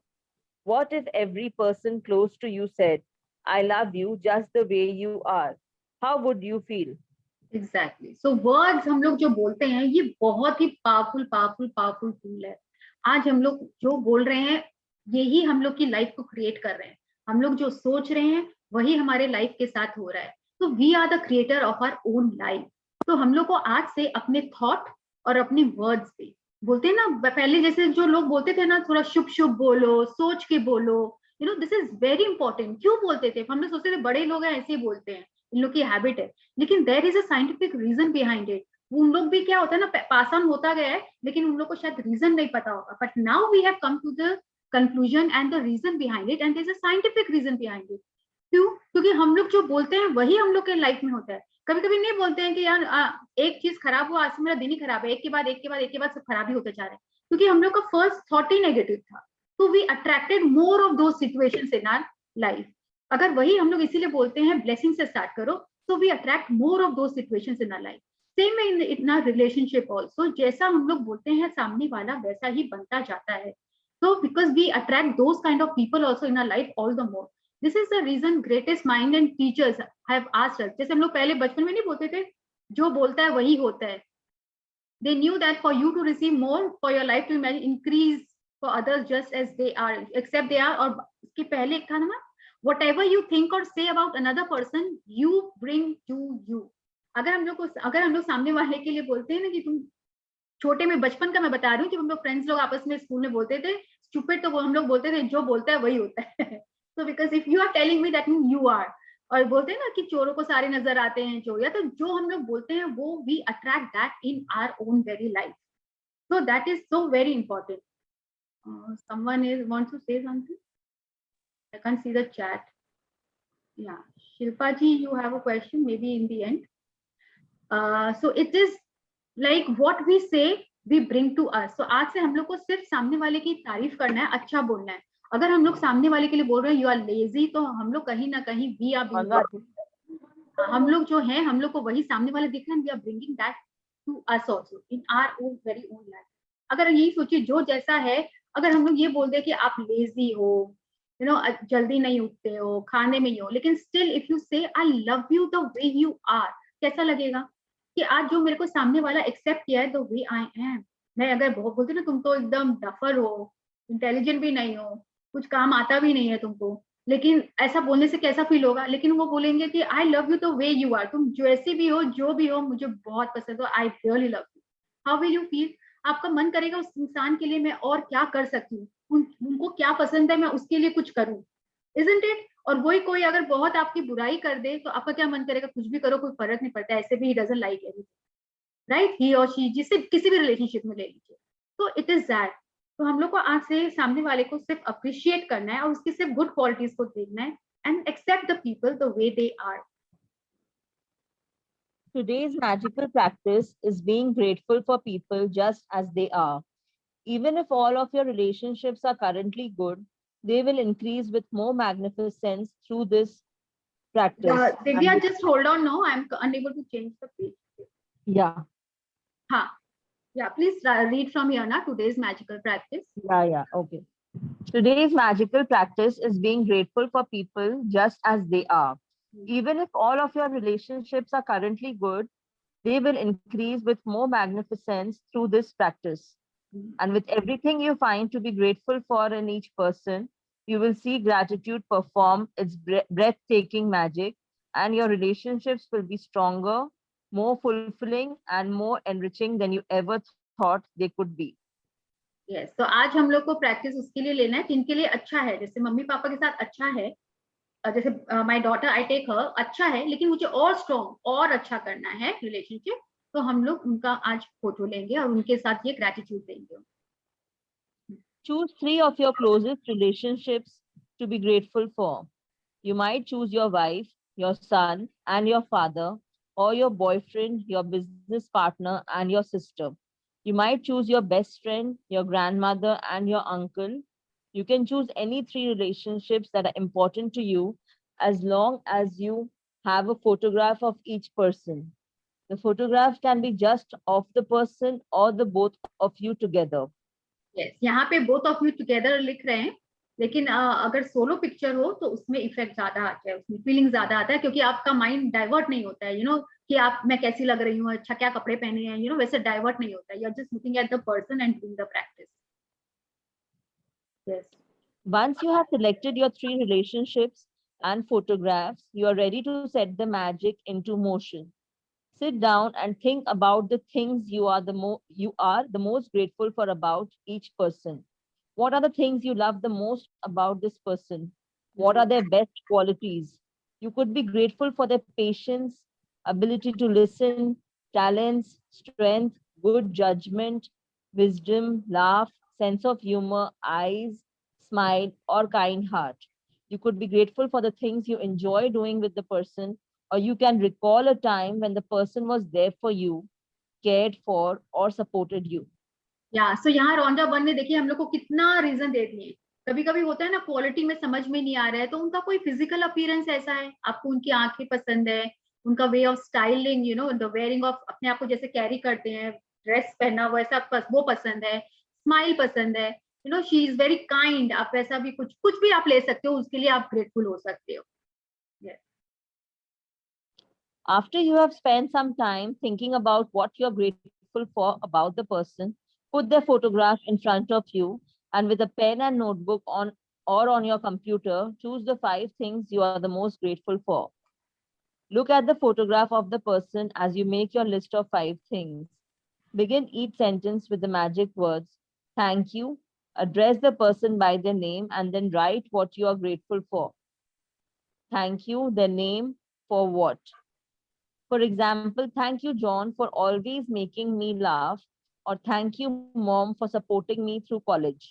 What if every person close to you said, I love you just the way you are? How would you feel? Exactly. So words हम लोग जो बोलते हैं, ये बहुत ही पावरफुल टूल है. आज हम लोग जो बोल रहे हैं, यही हम लोग की लाइफ को क्रिएट कर रहे हैं. हम लोग जो सोच रहे हैं वही हमारे लाइफ के साथ हो रहा है. तो we are the creator of our own life. तो हम लोग को आज से अपने थॉट और अपने वर्ड्स पे बोलते हैं ना, पहले जैसे जो लोग बोलते थे ना, थोड़ा शुभ शुभ बोलो, सोच के बोलो, you know, this is very important. क्यों बोलते थे? हम लोग सोचते थे बड़े लोग हैं ऐसे ही बोलते हैं, इन लोग की हैबिट है. लेकिन there is a scientific reason behind it. उन लोग भी क्या होता है ना, पास ऑन होता गया है, लेकिन उन लोग को शायद रीजन नहीं पता होगा. But now we have come to the conclusion and the reason behind it, and there is a scientific reason behind it. क्यों? क्योंकि हम लोग जो बोलते हैं वही हम लोग के लाइफ में होता है. कभी कभी नहीं बोलते हैं कि यार एक चीज खराब हुआ, आज से मेरा दिन ही खराब है, एक के बाद सब खराब ही होते जा रहे हैं, क्योंकि हम लोग का फर्स्ट थॉट ही नेगेटिव था. तो we attracted more of those situations in our life. अगर वही हम लोग इसीलिए बोलते हैं ब्लेसिंग से स्टार्ट करो, तो we attract more of those situations in our life. Same in our relationship also, जैसा हम लोग बोलते हैं सामने वाला वैसा ही बनता जाता है. So because we attract those kind of people also in our life all the more. This is the reason greatest mind and teachers have asked us. जैसे हम लोग पहले बचपन में नहीं बोलते थे, जो बोलता है वही होता है. They knew that for you to receive more, for your life to increase, for others just as they are, except they are. और इसके पहले एक था ना, whatever you think or say about another person, you bring to you. अगर हम लोग सामने वाले के लिए बोलते हैं ना कि तुम छोटे में, बचपन का मैं बता रही हूँ, जब हम लोग फ्रेंड्स लोग आपस में स्कूल में बोलते थे स्टूपिड, तो वो हम लोग बोलते थे जो बोलता है वही होता है. So because if you are telling me that means you are. और बोलते हैं ना कि चोरों को सारे नजर आते हैं चोर, या तो जो हम लोग बोलते हैं वो we attract that in our own very life. So that is so very important. Someone wants to say something? I can't see the chat. Yeah, Shilpa ji, you have a question maybe in the end. So it is like what we say we bring to us. So आज से हम लोग को सिर्फ सामने वाले की तारीफ करना है, अच्छा बोलना है. अगर हम लोग सामने वाले के लिए बोल रहे हैं यू आर लेजी, तो हम लोग कहीं ना कहीं हम लोग जो है, हम लोग को वही सामने वाले दिख रहे हैं, we are bringing that to us also in our own very own life. अगर यही सोचिए जो जैसा है, अगर हम लोग ये बोल दे कि आप लेजी हो, यू नो जल्दी नहीं उठते हो, खाने में ही हो, लेकिन still if you say I love you the way you are, कैसा लगेगा कि आज जो मेरे को सामने वाला एक्सेप्ट किया है द वे आई एम. मैं अगर बहुत बोलती ना तुम तो एकदम डफर हो, इंटेलिजेंट भी नहीं हो, कुछ काम आता भी नहीं है तुमको, लेकिन ऐसा बोलने से कैसा फील होगा? लेकिन वो बोलेंगे कि I love you the way you are, तुम जैसे भी हो, जो भी हो, मुझे बहुत पसंद हो, I really love you. How will you feel? आपका मन करेगा उस इंसान के लिए मैं और क्या कर सकती हूँ, उनको क्या पसंद है मैं उसके लिए कुछ करूँ, इजंट इट? और वही कोई अगर बहुत आपकी बुराई कर दे तो आपका क्या मन करेगा? कुछ भी करो, कोई फर्क नहीं पड़ता, ऐसे भी ही doesn't like anything, right? He और शी, जिससे किसी भी रिलेशनशिप में ले लीजिए. तो इट इज दैट. तो हम लोग को आज से सामने वाले को सिर्फ अप्रिशिएट करना है और उसकी सिर्फ गुड क्वालिटीज को देखना है and accept the people the way they are. Today's magical practice is being grateful for people just as they are. Even if all of your relationships are currently good, they will increase with more magnificence through this practice. Divya, just hold on. No, I'm unable to change the page. Yeah. Yeah, please read from here now. Today's magical practice. Yeah, okay. Today's magical practice is being grateful for people just as they are. Even if all of your relationships are currently good, they will increase with more magnificence through this practice. And with everything you find to be grateful for in each person, you will see gratitude perform its breathtaking magic, and your relationships will be stronger, more fulfilling, and more enriching than you ever thought they could be. Yes, तो आज हम लोग को प्रैक्टिस उसके लिए लेना है जिनके लिए अच्छा है. जैसे मम्मी पापा के साथ अच्छा है, जैसे my daughter I take her, अच्छा है, लेकिन मुझे और स्ट्रॉन्ग और अच्छा करना है रिलेशनशिप, तो हम लोग उनका आज फोटो लेंगे और उनके साथ ये ग्रेटिट्यूड देंगे. Choose 3 of your closest relationships to be grateful for. You might choose your wife, your son, and your father, or your boyfriend, your business partner, and your sister. You might choose your best friend, your grandmother, and your uncle. You can choose any 3 relationships that are important to you as long as you have a photograph of each person. The photograph can be just of the person or the both of you together. Yes, यहाँ पे both of you together लिख रहे हैं, लेकिन अगर सोलो पिक्चर हो तो उसमें इफेक्ट ज्यादा आता है, उसमें फीलिंग ज्यादा आता है, क्योंकि आपका माइंड डाइवर्ट नहीं होता है, यू नो कि आप मैं कैसी लग रही हूँ, अच्छा क्या कपड़े पहने हैं, यू नो वैसे डाइवर्ट नहीं होता है. You are just looking at the person and doing the practice. Yes. Once you have selected your 3 relationships and photographs, you are ready to set the magic into motion. Sit down and think about the things you are the most grateful for about each person. What are the things you love the most about this person? What are their best qualities? You could be grateful for their patience, ability to listen, talents, strength, good judgment, wisdom, laugh, sense of humor, eyes, smile, or kind heart. You could be grateful for the things you enjoy doing with the person, or you can recall a time when the person was there for you, cared for, or supported you. So यहाँ रौंडा वन ने देखिए हम लोग को कितना रीजन दे दिए. कभी कभी होता है ना क्वालिटी में समझ में नहीं आ रहा है, तो उनका कोई फिजिकल अपीयरेंस ऐसा है, आपको उनकी आंखें पसंद है, उनका way of styling, you know the wearing of, अपने आप को जैसे कैरी करते हैं, ड्रेस पहना वैसा वो पसंद है, स्माइल पसंद है, you know she is very kind, आप वैसा भी कुछ भी आप ले सकते हो, उसके लिए आप ग्रेटफुल हो सकते हो. After you have spent some time thinking about what you're grateful for about the person, put their photograph in front of you, and with a pen and notebook on your computer, choose the 5 things you are the most grateful for. Look at the photograph of the person as you make your list of 5 things. Begin each sentence with the magic words, thank you, address the person by their name, and then write what you are grateful for. Thank you, their name, for what? For example, thank you, John, for always making me laugh, or thank you, Mom, for supporting me through college.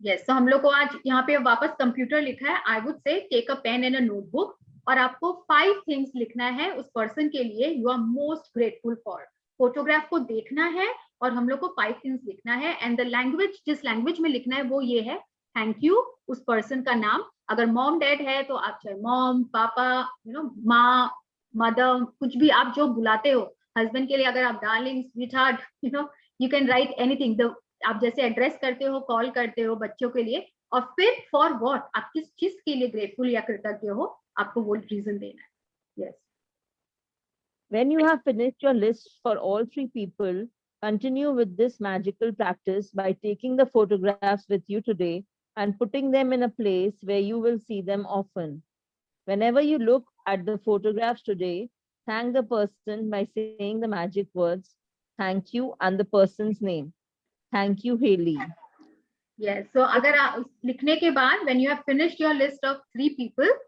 Yes, so हम लोग को आज यहाँ पे वापस कंप्यूटर लिखा है. I would say take a pen and a notebook, और आपको 5 things लिखना है उस पर्सन के लिए you are most grateful for. Photograph को देखना है और हम लोग को 5 things लिखना है, एंड द लैंग्वेज, जिस लैंग्वेज में लिखना है वो ये है थैंक यू, उस पर्सन का नाम. अगर मॉम डैड है तो आप चाहे मॉम, पापा, यू नो माँ, मदर, कुछ भी आप जो बुलाते हो हस्बैंड के लिए अगर आप darling, sweet heart, you can write anything. आप जैसे एड्रेस करते हो, कॉल करते हो बच्चों के लिए, और फिर फॉर व्हाट, आप किस चीज के लिए ग्रेटफुल या कृतज्ञ हो, आपको वो रीजन देना है। Yes. When you have finished your list for all 3 people, continue with this magical practice by taking the photographs with you today and putting them in a place where you will see them often. Whenever you look at the photographs today, thank the person by saying the magic words, thank you, and the person's name. Thank you, Haley. Yes. So अगर आप लिखने के बाद when you have finished your list of 3 people,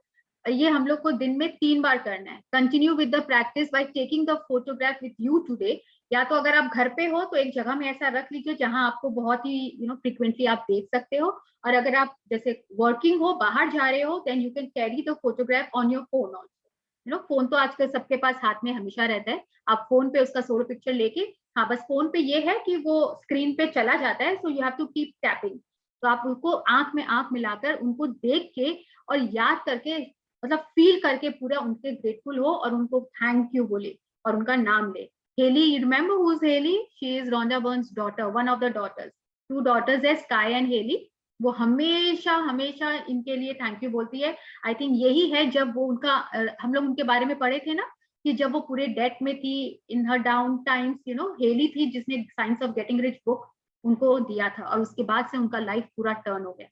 ये हम लोग को दिन में 3 बार करना है। Continue with the practice by taking the photograph with you today. या तो अगर आप घर पे हो तो एक जगह में ऐसा रख लीजिए जहां आपको बहुत ही फ्रीक्वेंटली आप देख सकते हो, और अगर आप जैसे वर्किंग हो, बाहर जा रहे हो, then you can carry the photograph on your phone also. Phone तो आजकल सबके पास हाथ में हमेशा रहता है, आप फोन पे उसका सोलो पिक्चर लेके, हाँ बस फोन पे ये है कि वो स्क्रीन पे चला जाता है, so you have to keep tapping. तो आप उनको आंख में आंख मिलाकर उनको देख के और याद करके, मतलब फील करके पूरा उनके ग्रेटफुल हो और उनको थैंक यू बोले और उनका नाम ले। Haley, you remember who's Haley? She is Rhonda Byrne's daughter, one of the daughters. 2 daughters है, Sky and Haley. वो हमेशा हमेशा इनके लिए थैंक यू बोलती है। आई थिंक यही है, जब वो उनका हम लोग उनके बारे में पढ़े थे ना, कि जब वो पूरे डेट में थी, इन हर डाउन टाइम्स, हेली थी जिसने science of getting rich book उनको दिया था, और उसके बाद से उनका लाइफ पूरा टर्न हो गया।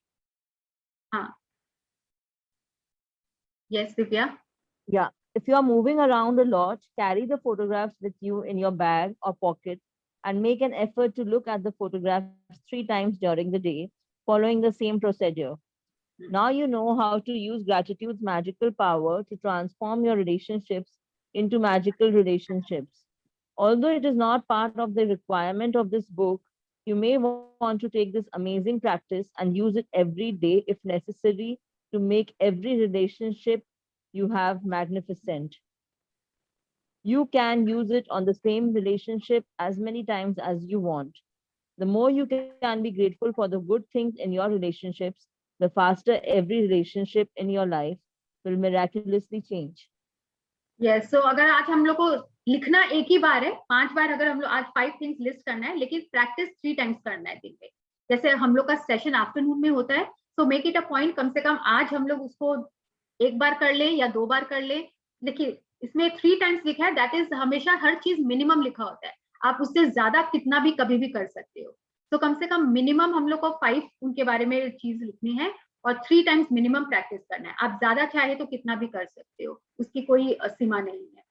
हाँ, yes, Divya. Yeah. If you are moving around a lot, carry the photographs with you in your bag or pocket and make an effort to look at the photographs 3 times during the day, following the same procedure. Now you know how to use gratitude's magical power to transform your relationships into magical relationships. Although it is not part of the requirement of this book, you may want to take this amazing practice and use it every day if necessary to make every relationship you have magnificent. You can use it on the same relationship as many times as you want. The more you can be grateful for the good things in your relationships, the faster every relationship in your life will miraculously change. Yes, so अगर आज हम लोग को लिखना एक ही बार है, 5 बार अगर हम लोग आज 5 थिंग्स लिस्ट करना है, लेकिन प्रैक्टिस 3 टाइम्स करना है दिन में। जैसे हम लोग का सेशन आफ्टरनून में होता है, so make it a point, कम से कम आज हम लोग उसको 1 बार कर ले या 2 बार कर ले। देखिए इसमें 3 टाइम्स लिखा है, दैट इज हमेशा हर चीज मिनिमम लिखा होता है, आप उससे ज्यादा कितना भी कभी भी कर सकते हो। तो कम से कम मिनिमम हम लोग को 5 उनके बारे में चीज लिखनी है और 3 टाइम्स मिनिमम प्रैक्टिस करना है। आप ज्यादा चाहे तो कितना भी कर सकते हो, उसकी कोई सीमा नहीं है।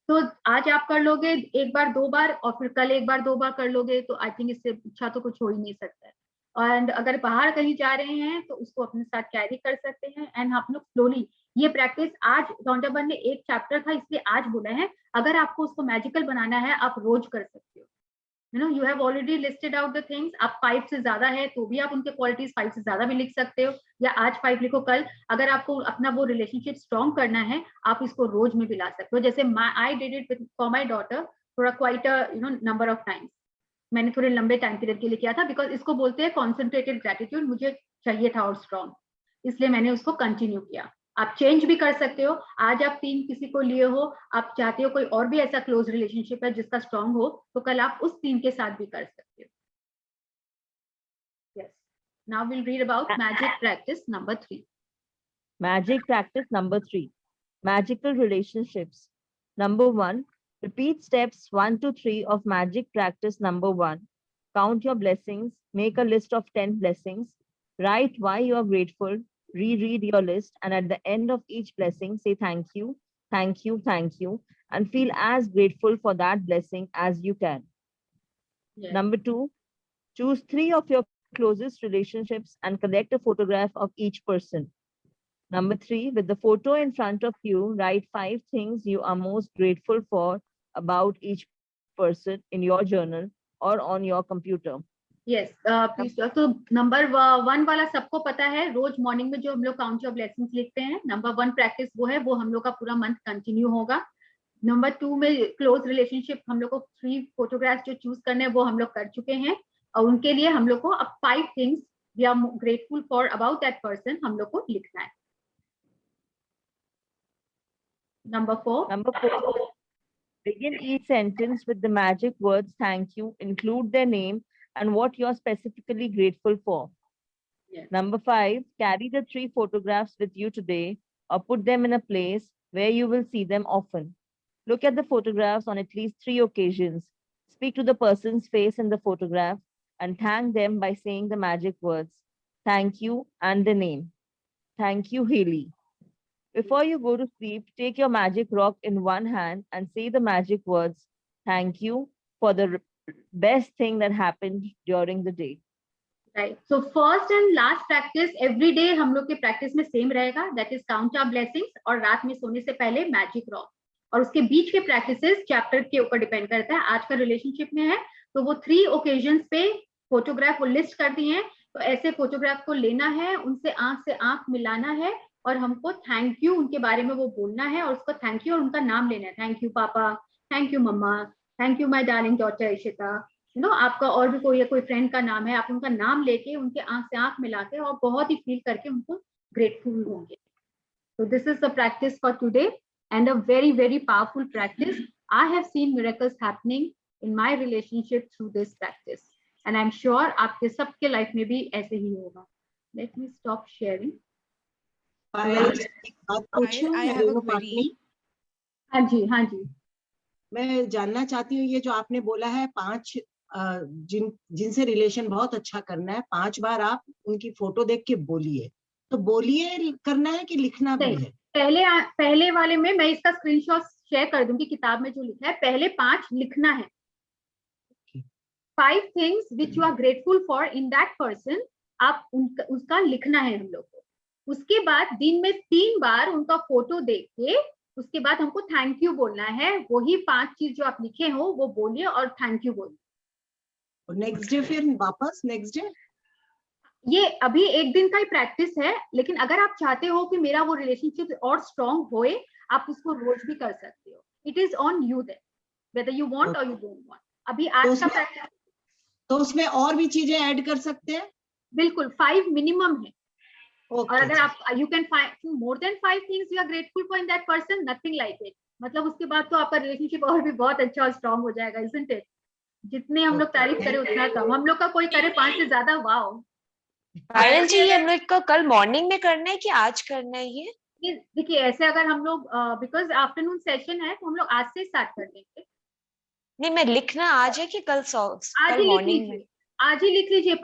तो आज आप कर लोगे 1 बार 2 बार और फिर कल 1 बार 2 बार कर लोगे, तो आई थिंक इससे अच्छा तो कुछ हो ही नहीं सकता है। और अगर बाहर कहीं जा रहे हैं तो उसको अपने साथ कैरी कर सकते हैं। एंड आप लोग स्लोली ये प्रैक्टिस, आज रॉन्डा बर्न ने एक चैप्टर था इसलिए आज बोला है, अगर आपको उसको मैजिकल बनाना है आप रोज कर सकते हो। You have already listed out the things, आप 5 से ज्यादा है तो भी आप उनके क्वालिटीज 5 से ज्यादा भी लिख सकते हो, या आज 5 लिखो, कल अगर आपको अपना वो रिलेशनशिप स्ट्रॉन्ग करना है आप इसको रोज में भी ला सकते हो। जैसे I did it for my daughter थोड़ा क्वाइट नंबर ऑफ टाइम्स, मैंने थोड़े लंबे टाइम पीरियड के लिए किया था, बिकॉज इसको बोलते हैं कॉन्सेंट्रेटेड ग्रेटिट्यूड, मुझे चाहिए था और स्ट्रॉन्ग, इसलिए मैंने उसको कंटिन्यू किया। आप चेंज भी कर सकते हो, आज आप 3 किसी को लिए हो, आप चाहते हो कोई और भी ऐसा क्लोज रिलेशनशिप है जिसका स्ट्रॉन्ग हो, तो कल आप उस 3 के साथ भी कर सकते हो। Yes, now will read about magic practice number 3। Magic practice number 3. Magical relationships. Number 1. Repeat steps 1 to 3 of magic practice number 1. Count your blessings. Make a list of 10 blessings. Write why you are grateful. Reread your list, and at the end of each blessing, say thank you, thank you, thank you, and feel as grateful for that blessing as you can. Yes. Number 2. Choose 3 of your closest relationships and collect a photograph of each person. Number 3, with the photo in front of you, write 5 things you are most grateful for about each person in your journal or on your computer. Yes, please. तो नंबर 1 वाला सबको पता है, रोज मॉर्निंग में जो हम लोग काउंट योर ब्लेसिंग्स लिखते हैं, नंबर 1 प्रैक्टिस वो है, वो हम लोग का पूरा मंथ कंटिन्यू होगा। नंबर 2 में क्लोज रिलेशनशिप हम लोग को 3 फोटोग्राफ्स जो चूज करने हैं वो हम लोग कर चुके हैं, और उनके लिए हम लोग को अब 5 things we are grateful for about that person हम लोग को लिखना है। Number 4. Begin each sentence with the magic words thank you, include their name and what you're specifically grateful for. Yes. Number 5, carry the 3 photographs with you today or put them in a place where you will see them often. Look at the photographs on at least 3 occasions. Speak to the person's face in the photograph and thank them by saying the magic words, thank you, and the name. Thank you, Haley. Before you go to sleep, take your magic rock in one hand and say the magic words, thank you for the best thing that happened during the day. Right. So first and last practice every day हम लोग के practice में same रहेगा. That is count our blessings और रात में सोने से पहले magic rock. और उसके बीच के practices chapter के ऊपर depend करता है. आज का relationship में है तो वो 3 occasions पे photograph वो list कर दिए हैं. तो ऐसे photograph को लेना है, उनसे आंख से आंख मिलाना है और हमको thank you उनके बारे में वो बोलना है और उसको thank you और उनका नाम लेना है. Thank you पापा, thank you mamma, thank you my darling daughter Ishita. You know, आपका और भी कोई फ्रेंड का नाम है, आप उनका नाम लेके उनके आंख से आंख मिला के और बहुत ही फील करके उनको ग्रेटफुल होंगे. So this is the practice for today and a very very powerful practice. I have seen miracles happening in my relationship through this practice and I'm sure आपके सबके लाइफ में भी ऐसे ही होगा. Let me stop sharing. हाँ जी मैं जानना चाहती हूँ ये जो आपने बोला है 5 जिनसे रिलेशन बहुत अच्छा करना है 5 बार आप उनकी फोटो देख के बोलिए. तो बोलिए करना है कि लिखना भी है? पहले वाले में मैं इसका स्क्रीनशॉट शेयर कर दूंगी किताब में जो लिखा है. पहले 5 लिखना है. 5 things which you are grateful for in that person. आप उसका लिखना है हम लोग को. उसके बाद दिन में 3 बार उनका फोटो देख के उसके बाद हमको थैंक यू बोलना है. वही 5 चीज जो आप लिखे हो वो बोलिए और थैंक यू बोलिए. नेक्स्ट डे फिर वापस नेक्स्ट डे. ये अभी एक दिन का ही प्रैक्टिस है लेकिन अगर आप चाहते हो कि मेरा वो रिलेशनशिप और स्ट्रॉन्ग होए आप उसको रोज भी कर सकते हो. It is on you then whether you want or you don't want. अभी आज का प्रैक्टिस तो उसमें और भी चीजें ऐड कर सकते हैं. बिल्कुल 5 मिनिमम है. Okay. और अगर आप you can find more than 5 things you are grateful for in that person, nothing like it. मतलब उसके बाद तो आपका रिलेशनशिप और भी बहुत अच्छा और स्ट्रॉन्ग हो जाएगा, isn't it? जितने हम लोग तारीफ करें उतना कम. हम लोग का कोई करे 5 से ज्यादा. वाओ. पायल जी ये हम लोग को कल मॉर्निंग में करना है कि आज करना है? ये देखिए ऐसे अगर हम लोग बिकॉज आफ्टरनून सेशन है तो हम लोग आज से स्टार्ट कर देंगे. नहीं मैं लिखना आज है कि कल मॉर्निंग में? आज ही लिख लीजिए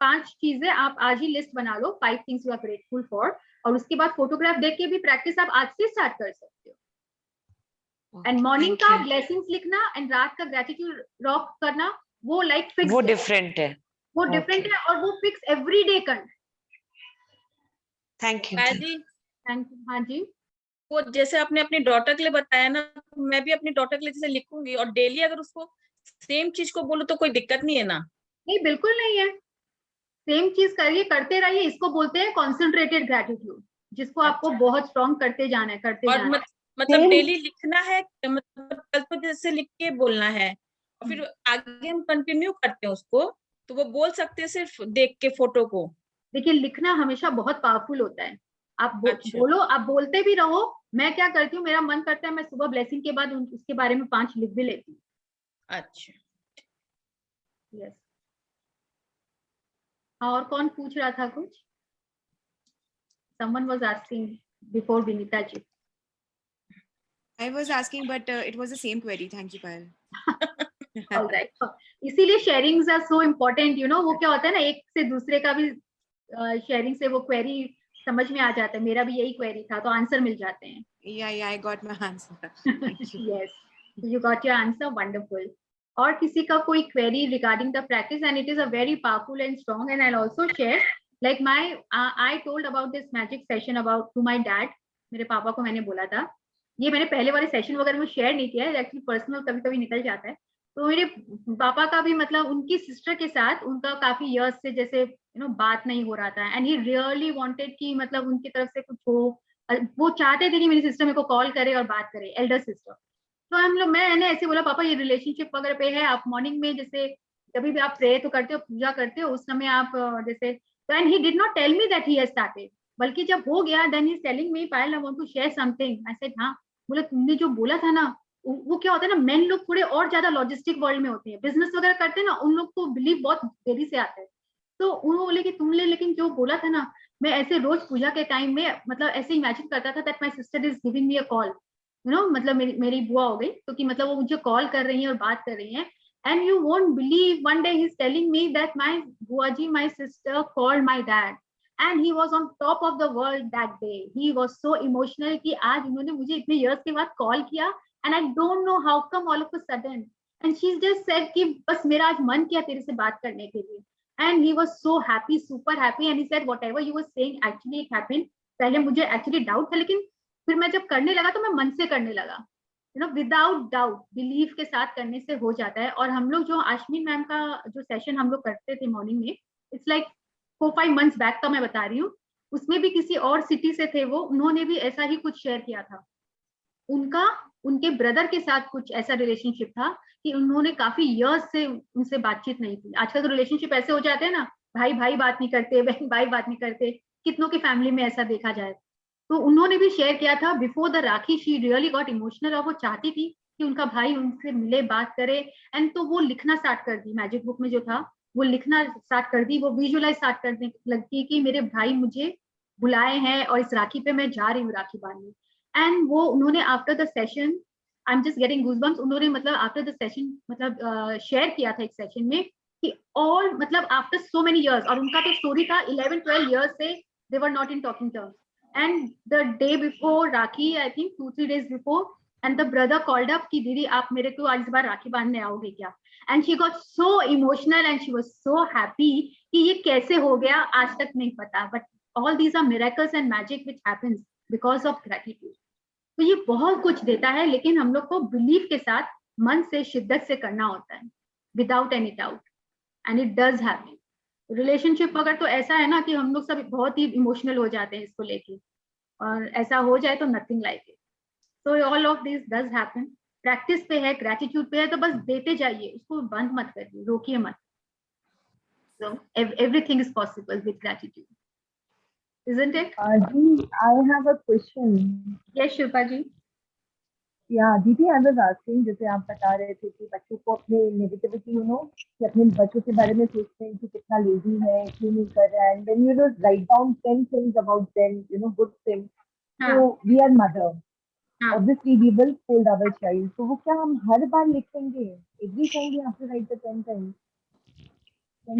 5 चीजें आप आज ही लिस्ट बना लो. 5 things you are grateful for और उसके बाद फोटोग्राफ देख के भी प्रैक्टिस आप आज से स्टार्ट कर सकते हो. एंड मॉर्निंग का ब्लेसिंग्स लिखना एंड रात का ग्रेटिट्यूड रॉक करना वो लाइक फिक्स, वो डिफरेंट है. वो डिफरेंट है और वो फिक्स एवरी डे करना. Thank you. Thank you. हाँ जी. वो जैसे आपने अपनी डॉटर के लिए बताया ना, मैं भी अपनी डॉटर के लिए जैसे लिखूंगी और डेली अगर उसको सेम चीज को बोलो तो कोई दिक्कत नहीं है ना? नहीं बिल्कुल नहीं है. सेम चीज करिए, करते रहिए. इसको बोलते हैं कॉन्सेंट्रेटेड ग्रेटिट्यूड, जिसको आपको बहुत स्ट्रॉन्ग करते जाना है, करते जाना है. मतलब डेली लिखना है, मतलब कल तो जैसे लिख के बोलना है और फिर आगे हम कंटिन्यू करते हैं उसको तो वो बोल सकते हैं सिर्फ देख के फोटो को. देखिए लिखना हमेशा बहुत पावरफुल होता है. आप बोलो, आप बोलते भी रहो. मैं क्या करती हूँ, मेरा मन करता है मैं सुबह ब्लेसिंग के बाद उसके बारे में 5 लिख भी लेती हूँ. अच्छा. यस. और कौन पूछ रहा था कुछ? Someone was asking before Vinita ji. I was asking but it was the same query. Thank you Payal. All right. इसीलिए sharings are so important. You know वो क्या होता है ना, एक से दूसरे का भी शेयरिंग से वो क्वेरी समझ में आ जाता है. मेरा भी यही क्वेरी था तो आंसर मिल जाते हैं. Yeah, I got my answer. Yes, you got your answer. Wonderful. और किसी का कोई query regarding the practice and it is a very powerful and strong and I also share like I told about this magic session about to my dad. मेरे पापा को मैंने बोला था. ये मैंने पहले वाले सेशन वगैरह में शेयर नहीं किया है, एक्चुअली पर्सनल कभी कभी निकल जाता है. तो मेरे पापा का भी मतलब उनकी सिस्टर के साथ उनका काफी इयर्स से जैसे यू नो बात नहीं हो रहा था एंड ही रियली वांटेड कि मतलब उनकी तरफ से कुछ हो. वो चाहते थे कि मेरी सिस्टर मेरे को कॉल करे और बात करे, एल्डर सिस्टर. तो हम लोग, मैंने ऐसे बोला पापा ये रिलेशनशिप वगैरह पे है, आप मॉर्निंग में जैसे कभी भी आप प्रे तो करते हो, पूजा करते हो, उस समय आप जैसे. And he did not tell me that he has started, बल्कि जब हो गया then he is telling me Payal I want to share something. I said हाँ. बोला तुमने जो बोला था ना वो क्या होता है ना, मेन लोग थोड़े और ज्यादा लॉजिस्टिक वर्ल्ड में होते हैं, बिजनेस वगैरह करते हैं ना, उन लोग को बिलीव बहुत देरी से आता है। तो उन्होंने बोले कि तुमने लेकिन जो बोला था ना, मैं ऐसे रोज पूजा के टाइम में मतलब ऐसे इमेजिन करता था that my sister is giving me a call, you know, मतलब मेरी बुआ हो गई, तो कि मतलब वो मुझे कॉल कर रही है और बात कर रही है। And you won't believe, one day he is telling me that my बुआ ji, my sister called my dad and he was on top of the world that day. He was so emotional कि आज उन्होंने मुझे इतने इयर्स के बाद कॉल किया and I don't know how come all of a sudden, and she just said कि बस मेरा आज मन किया तेरे से बात करने के लिए। And he was so happy, super happy, and he said whatever you were saying actually it happened. पहले मुझे actually doubt था, लेकिन फिर मैं जब करने लगा तो मैं मन से करने लगा, you know, without doubt, belief के साथ करने से हो जाता है। और हम लोग जो आशमी मैम का जो सेशन हम लोग करते थे मॉर्निंग में, इट्स लाइक 4-5 months बैक का मैं बता रही हूँ, उसमें भी किसी और सिटी से थे वो, उन्होंने भी ऐसा ही कुछ शेयर किया था। उनका उनके ब्रदर के साथ कुछ ऐसा रिलेशनशिप था कि उन्होंने काफी इयर्स से उनसे बातचीत नहीं की। आजकल तो रिलेशनशिप ऐसे हो जाते हैं ना, भाई भाई बात नहीं करते, बहन भाई बात नहीं करते, कितनों की फैमिली में ऐसा देखा जाए। तो उन्होंने भी शेयर किया था before the rakhi she really got emotional, और वो चाहती थी कि उनका भाई उनसे मिले, बात करे। एंड तो वो लिखना स्टार्ट कर दी, मैजिक बुक में जो था वो लिखना स्टार्ट कर दी, वो विजुअलाइज स्टार्ट करने लगती कि मेरे भाई मुझे बुलाए हैं और इस राखी पे मैं जा रही हूँ राखी बांधने। एंड वो उन्होंने after the session, I am just getting goosebumps, उन्होंने मतलब आफ्टर द सेशन मतलब शेयर किया था एक सेशन में कि ऑल मतलब आफ्टर सो मेनी इयर्स, और उनका तो स्टोरी था 11-12 इयर्स से they were not in talking terms, and the day before Rakhi, I think 2-3 days before, and the brother called up कि दीदी आप मेरे को आज इस बार राखी बांधने आओगे क्या? And she got so emotional and she was so happy कि ये कैसे हो गया आज तक नहीं पता, but all these are miracles and magic which happens because of gratitude. तो ये बहुत कुछ देता है, लेकिन हम लोग को बिलीफ के साथ मन से शिद्दत से करना होता है, without any doubt, and it does happen. Relationship अगर तो ऐसा है ना कि हम लोग सब बहुत ही इमोशनल हो जाते हैं इसको लेके, और ऐसा हो जाए तो nothing like it. So all of this does happen, practice पे है, ग्रेटिट्यूड पे है, तो बस देते जाइए, उसको बंद मत करिए, रोकिए मत। So everything is possible with gratitude, isn't it? Dee, I have a question. Yes, Shilpa ji. Yeah, Didi, I was asking, जैसे आप बता रहे थे कि बच्चों को अपने नेगेटिविटी, यू नो, कि अपने बच्चों के बारे में सोचते हैं कि कितना लेजी है, क्यों नहीं कर रहा है, and when you write down 10 things about them, you know, good things. So we are mother. Obviously, we will scold our child. तो वो क्या हम हर बार लिखेंगे? Every time we have to write the 10 times.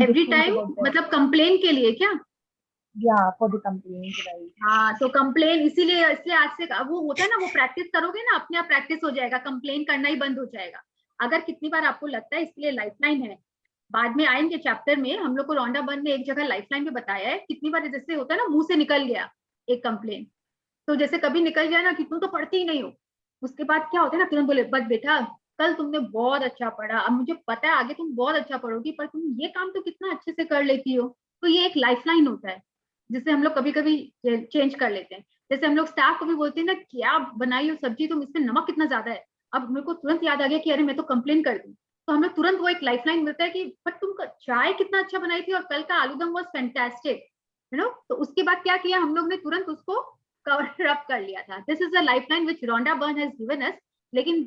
Every time मतलब कंप्लेन के लिए क्या? Yeah, for the complaint, right. हाँ, तो कंप्लेन इसलिए आज से वो होता है ना, वो प्रैक्टिस करोगे ना, अपने आप प्रैक्टिस हो जाएगा, कंप्लेन करना ही बंद हो जाएगा। अगर कितनी बार आपको लगता है, इसके लिए लाइफलाइन है, बाद में आएंगे चैप्टर में, हम लोग को रौंडा बंद ने एक जगह लाइफलाइन में बताया है, कितनी बार जैसे होता है ना, मुंह से निकल गया एक कंप्लेन, तो जैसे कभी निकल जाए ना कि तुम तो पढ़ती ही नहीं हो, उसके बाद क्या होता है ना, तुरंत बोले बस बेटा कल तुमने बहुत अच्छा पढ़ा, अब मुझे पता है आगे तुम बहुत अच्छा पढ़ोगी, पर तुम ये काम तो कितना अच्छे से कर लेती हो। तो ये एक लाइफलाइन होता है जिससे हम लोग कभी कभी चेंज कर लेते हैं। जैसे हम लोग स्टाफ को भी बोलते हैं ना, क्या बनाई हो सब्जी, तुम इसमें नमक कितना ज्यादा है, अब मेरे को तुरंत याद आ गया कि अरे मैं तो कंप्लेन कर दूं, तो हम लोग तुरंत वो एक लाइफलाइन मिलता है कि बट तुम चाय कितना अच्छा बनाई थी और कल का आलूदम वाज फैंटास्टिक, यू नो। तो उसके बाद क्या किया हम लोग ने, तुरंत उसको कवर अप कर लिया था। This is a lifeline which Rhonda Byrne has given us. लेकिन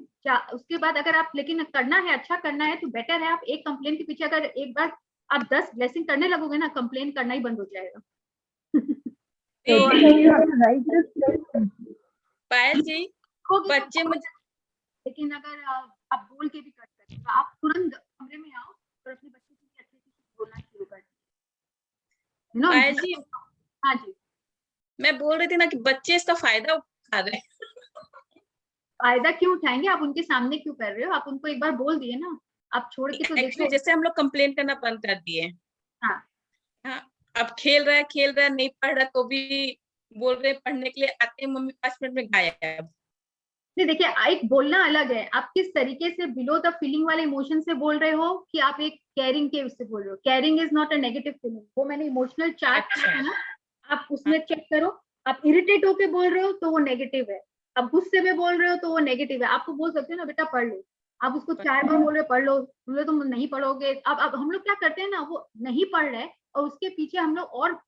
उसके बाद अगर आप लेकिन करना है, अच्छा करना है, तो बेटर है आप एक कंप्लेन के पीछे अगर एक बार आप 10 ब्लेसिंग करने लगोगे ना, कंप्लेन करना ही बंद हो जाएगा। पायल जी, बच्चे मुझे, लेकिन अगर आप बोल के भी कर सकते हो, आप तुरंत कमरे में आओ और अपने बच्चे के लिए अच्छे से बोलना शुरू कर दो। पायल जी, हाँ जी, मैं बोल रही थी ना कि बच्चे इसका फायदा उठा रहे हैं। फायदा क्यों उठाएंगे, आप उनके सामने क्यों कर रहे हो, आप उनको एक बार बोल दिए ना, आप छोड़ के तो देखो। जैसे हम लोग कंप्लेन करना बंद कर दिए। हाँ, अब खेल रहा है नहीं पढ़ रहा तो भी बोल रहे पढ़ने के लिए आते हैं, मम्मी 5 मिनट में गायब। नहीं देखिए, एक बोलना अलग है, आप किस तरीके से बिलो द फीलिंग वाले इमोशन से बोल रहे हो कि आप एक केयरिंग के उससे बोल रहे हो। Caring is not a negative feeling, वो मैंने इमोशनल चार्ट किया है ना, आप उसमें चेक करो। आप इरिटेट होके बोल रहे हो तो वो नेगेटिव है, आप गुस्से में बोल रहे हो तो वो नेगेटिव है। आपको बोल सकते हो ना बेटा पढ़ लो, आप उसको 4 बार बोल रहे हो पढ़ लो, तुम नहीं पढ़ोगे। अब हम लोग क्या करते हैं ना, वो नहीं पढ़ रहे और उसके पीछे हम लोग और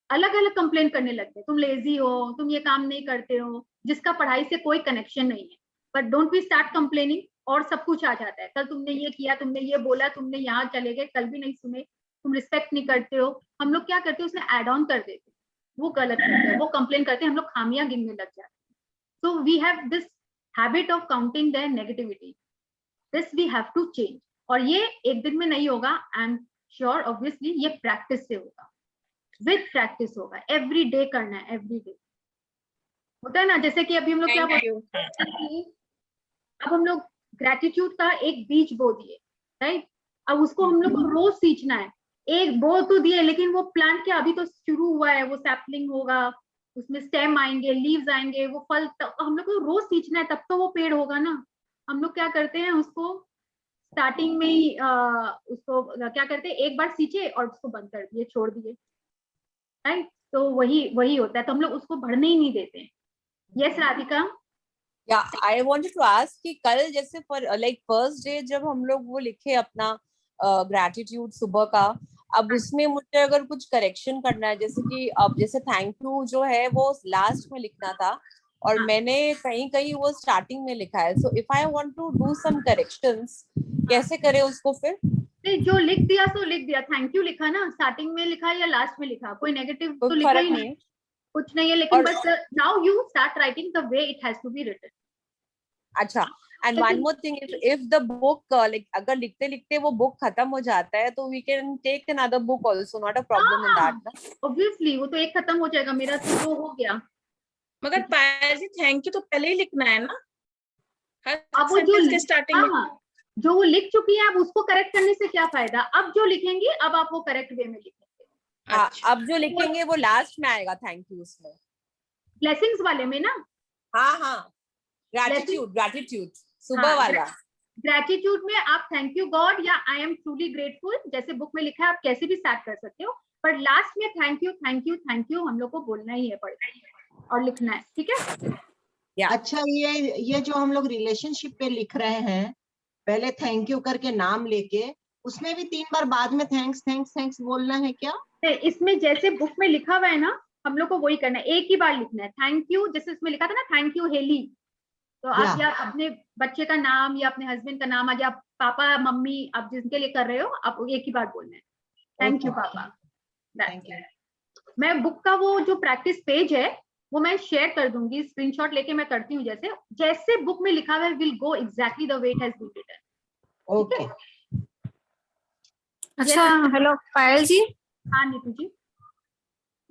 अलग अलग कंप्लेन करने लगते हैं, तुम लेजी हो, तुम ये काम नहीं करते हो, जिसका पढ़ाई से कोई कनेक्शन नहीं है। But don't we start complaining और सब कुछ आ जाता है, कल तुमने ये किया, तुमने ये बोला, तुमने यहाँ चले गए, कल भी नहीं सुने, तुम रिस्पेक्ट नहीं करते हो। हम लोग क्या करते हैं, उसमें एड ऑन कर देते, वो गलत करते हैं, वो कंप्लेन करते हैं, हम लोग खामियां गिनने लग जाते हैं। So we have this habit of counting their negativity, this we have to change. और ये एक दिन में नहीं होगा, आई एम श्योर, ऑब्वियसली ये प्रैक्टिस से होगा, विद प्रैक्टिस होगा, एवरी डे करना है, एवरी डे होता है ना। जैसे कि अभी हम लोग क्या बोलते हैं, अब हम लोग ग्रेटिट्यूड का एक बीज बो दिए, राइट, अब उसको हम लोग को रोज सींचना है। एक बो तो दिए, लेकिन वो प्लांट क्या अभी तो शुरू हुआ है, वो सैपलिंग होगा, उसमें स्टेम आएंगे, लीव्स आएंगे, वो फल, हम लोग को रोज सींचना है, तब तो वो पेड़ होगा ना। हम लोग क्या करते हैं, उसको स्टार्टिंग में ही उसको क्या करते हैं, एक बार सींचे और उसको बंद कर दिए, छोड़ दिए, राइट। तो वही होता है, तो हम लोग उसको बढ़ने ही नहीं देते हैं। Yes Radhika. Yeah, I wanted to ask कि कल जैसे for like first day जब हम लोग वो लिखे अपना gratitude सुबह का, अब उसमें मुझे अगर कुछ करेक्शन करना है, जैसे कि अब जैसे थैंक यू जो है वो लास्ट में लिखना था और मैंने कहीं कहीं वो स्टार्टिंग में लिखा है, so if I want to do some corrections कैसे करें उसको फिर? जो लिख दिया सो लिख दिया, थैंक यू लिखा ना, स्टार्टिंग में लिखा या लास्ट में लिखा, कोई नेगेटिव तो लिखा ही नहीं, कुछ नहीं है, लेकिन बस now you start writing the way it has to be written. अच्छा, and one more thing is if the book like अगर लिखते लिखते वो बुक खत्म हो जाता है तो we can take another book also, not a problem in that ना? Obviously वो तो एक खत्म हो जाएगा, मेरा तो हो गया। मगर पायल जी थैंक यू तो पहले ही लिखना है ना, अब वो जो स्टार्टिंग में जो वो लिख चुकी है, अब उसको करेक्ट करने से क्या फायदा, अब जो लिखेंगे अब आप वो करेक्ट वे में लिखेंगे। अच्छा। अब जो लिखेंगे वो लास्ट में आएगा थैंक यू, उसमें ब्लेसिंग्स वाले में ना। हाँ ग्रैटिट्यूड सुबह वाला। ग्रैटिट्यूड में आप थैंक यू गॉड या आई एम ट्रूली ग्रेटफुल जैसे बुक में लिखा है, आप कैसे भी स्टार्ट कर सकते हो, पर लास्ट में thank you thank you thank you हम लोग को बोलना ही है, पढ़ना ही है और लिखना है, ठीक है। अच्छा, ये जो हम लोग रिलेशनशिप पे लिख रहे हैं, पहले थैंक यू करके नाम लेके उसमें भी 3 बार बाद में थैंक्स थैंक्स थैंक्स बोलना है क्या? इसमें जैसे बुक में लिखा हुआ है ना, हम लोग को वही करना है, एक ही बार लिखना है थैंक यू, जैसे इसमें लिखा था ना थैंक यू हेली, तो आप या अपने बच्चे का नाम या अपने हस्बैंड का नाम, या पापा मम्मी आप जिनके लिए कर रहे हो, आप एक ही बार बोलना है थैंक यू पापा। मैं बुक का वो जो प्रैक्टिस पेज है वो मैं शेयर कर दूंगी, स्क्रीनशॉट लेके मैं करती हूँ, जैसे जैसे बुक में लिखा हुआ है will go exactly the way it has been written. Okay. अच्छा, हेलो पायल जी। हाँ नीतू जी।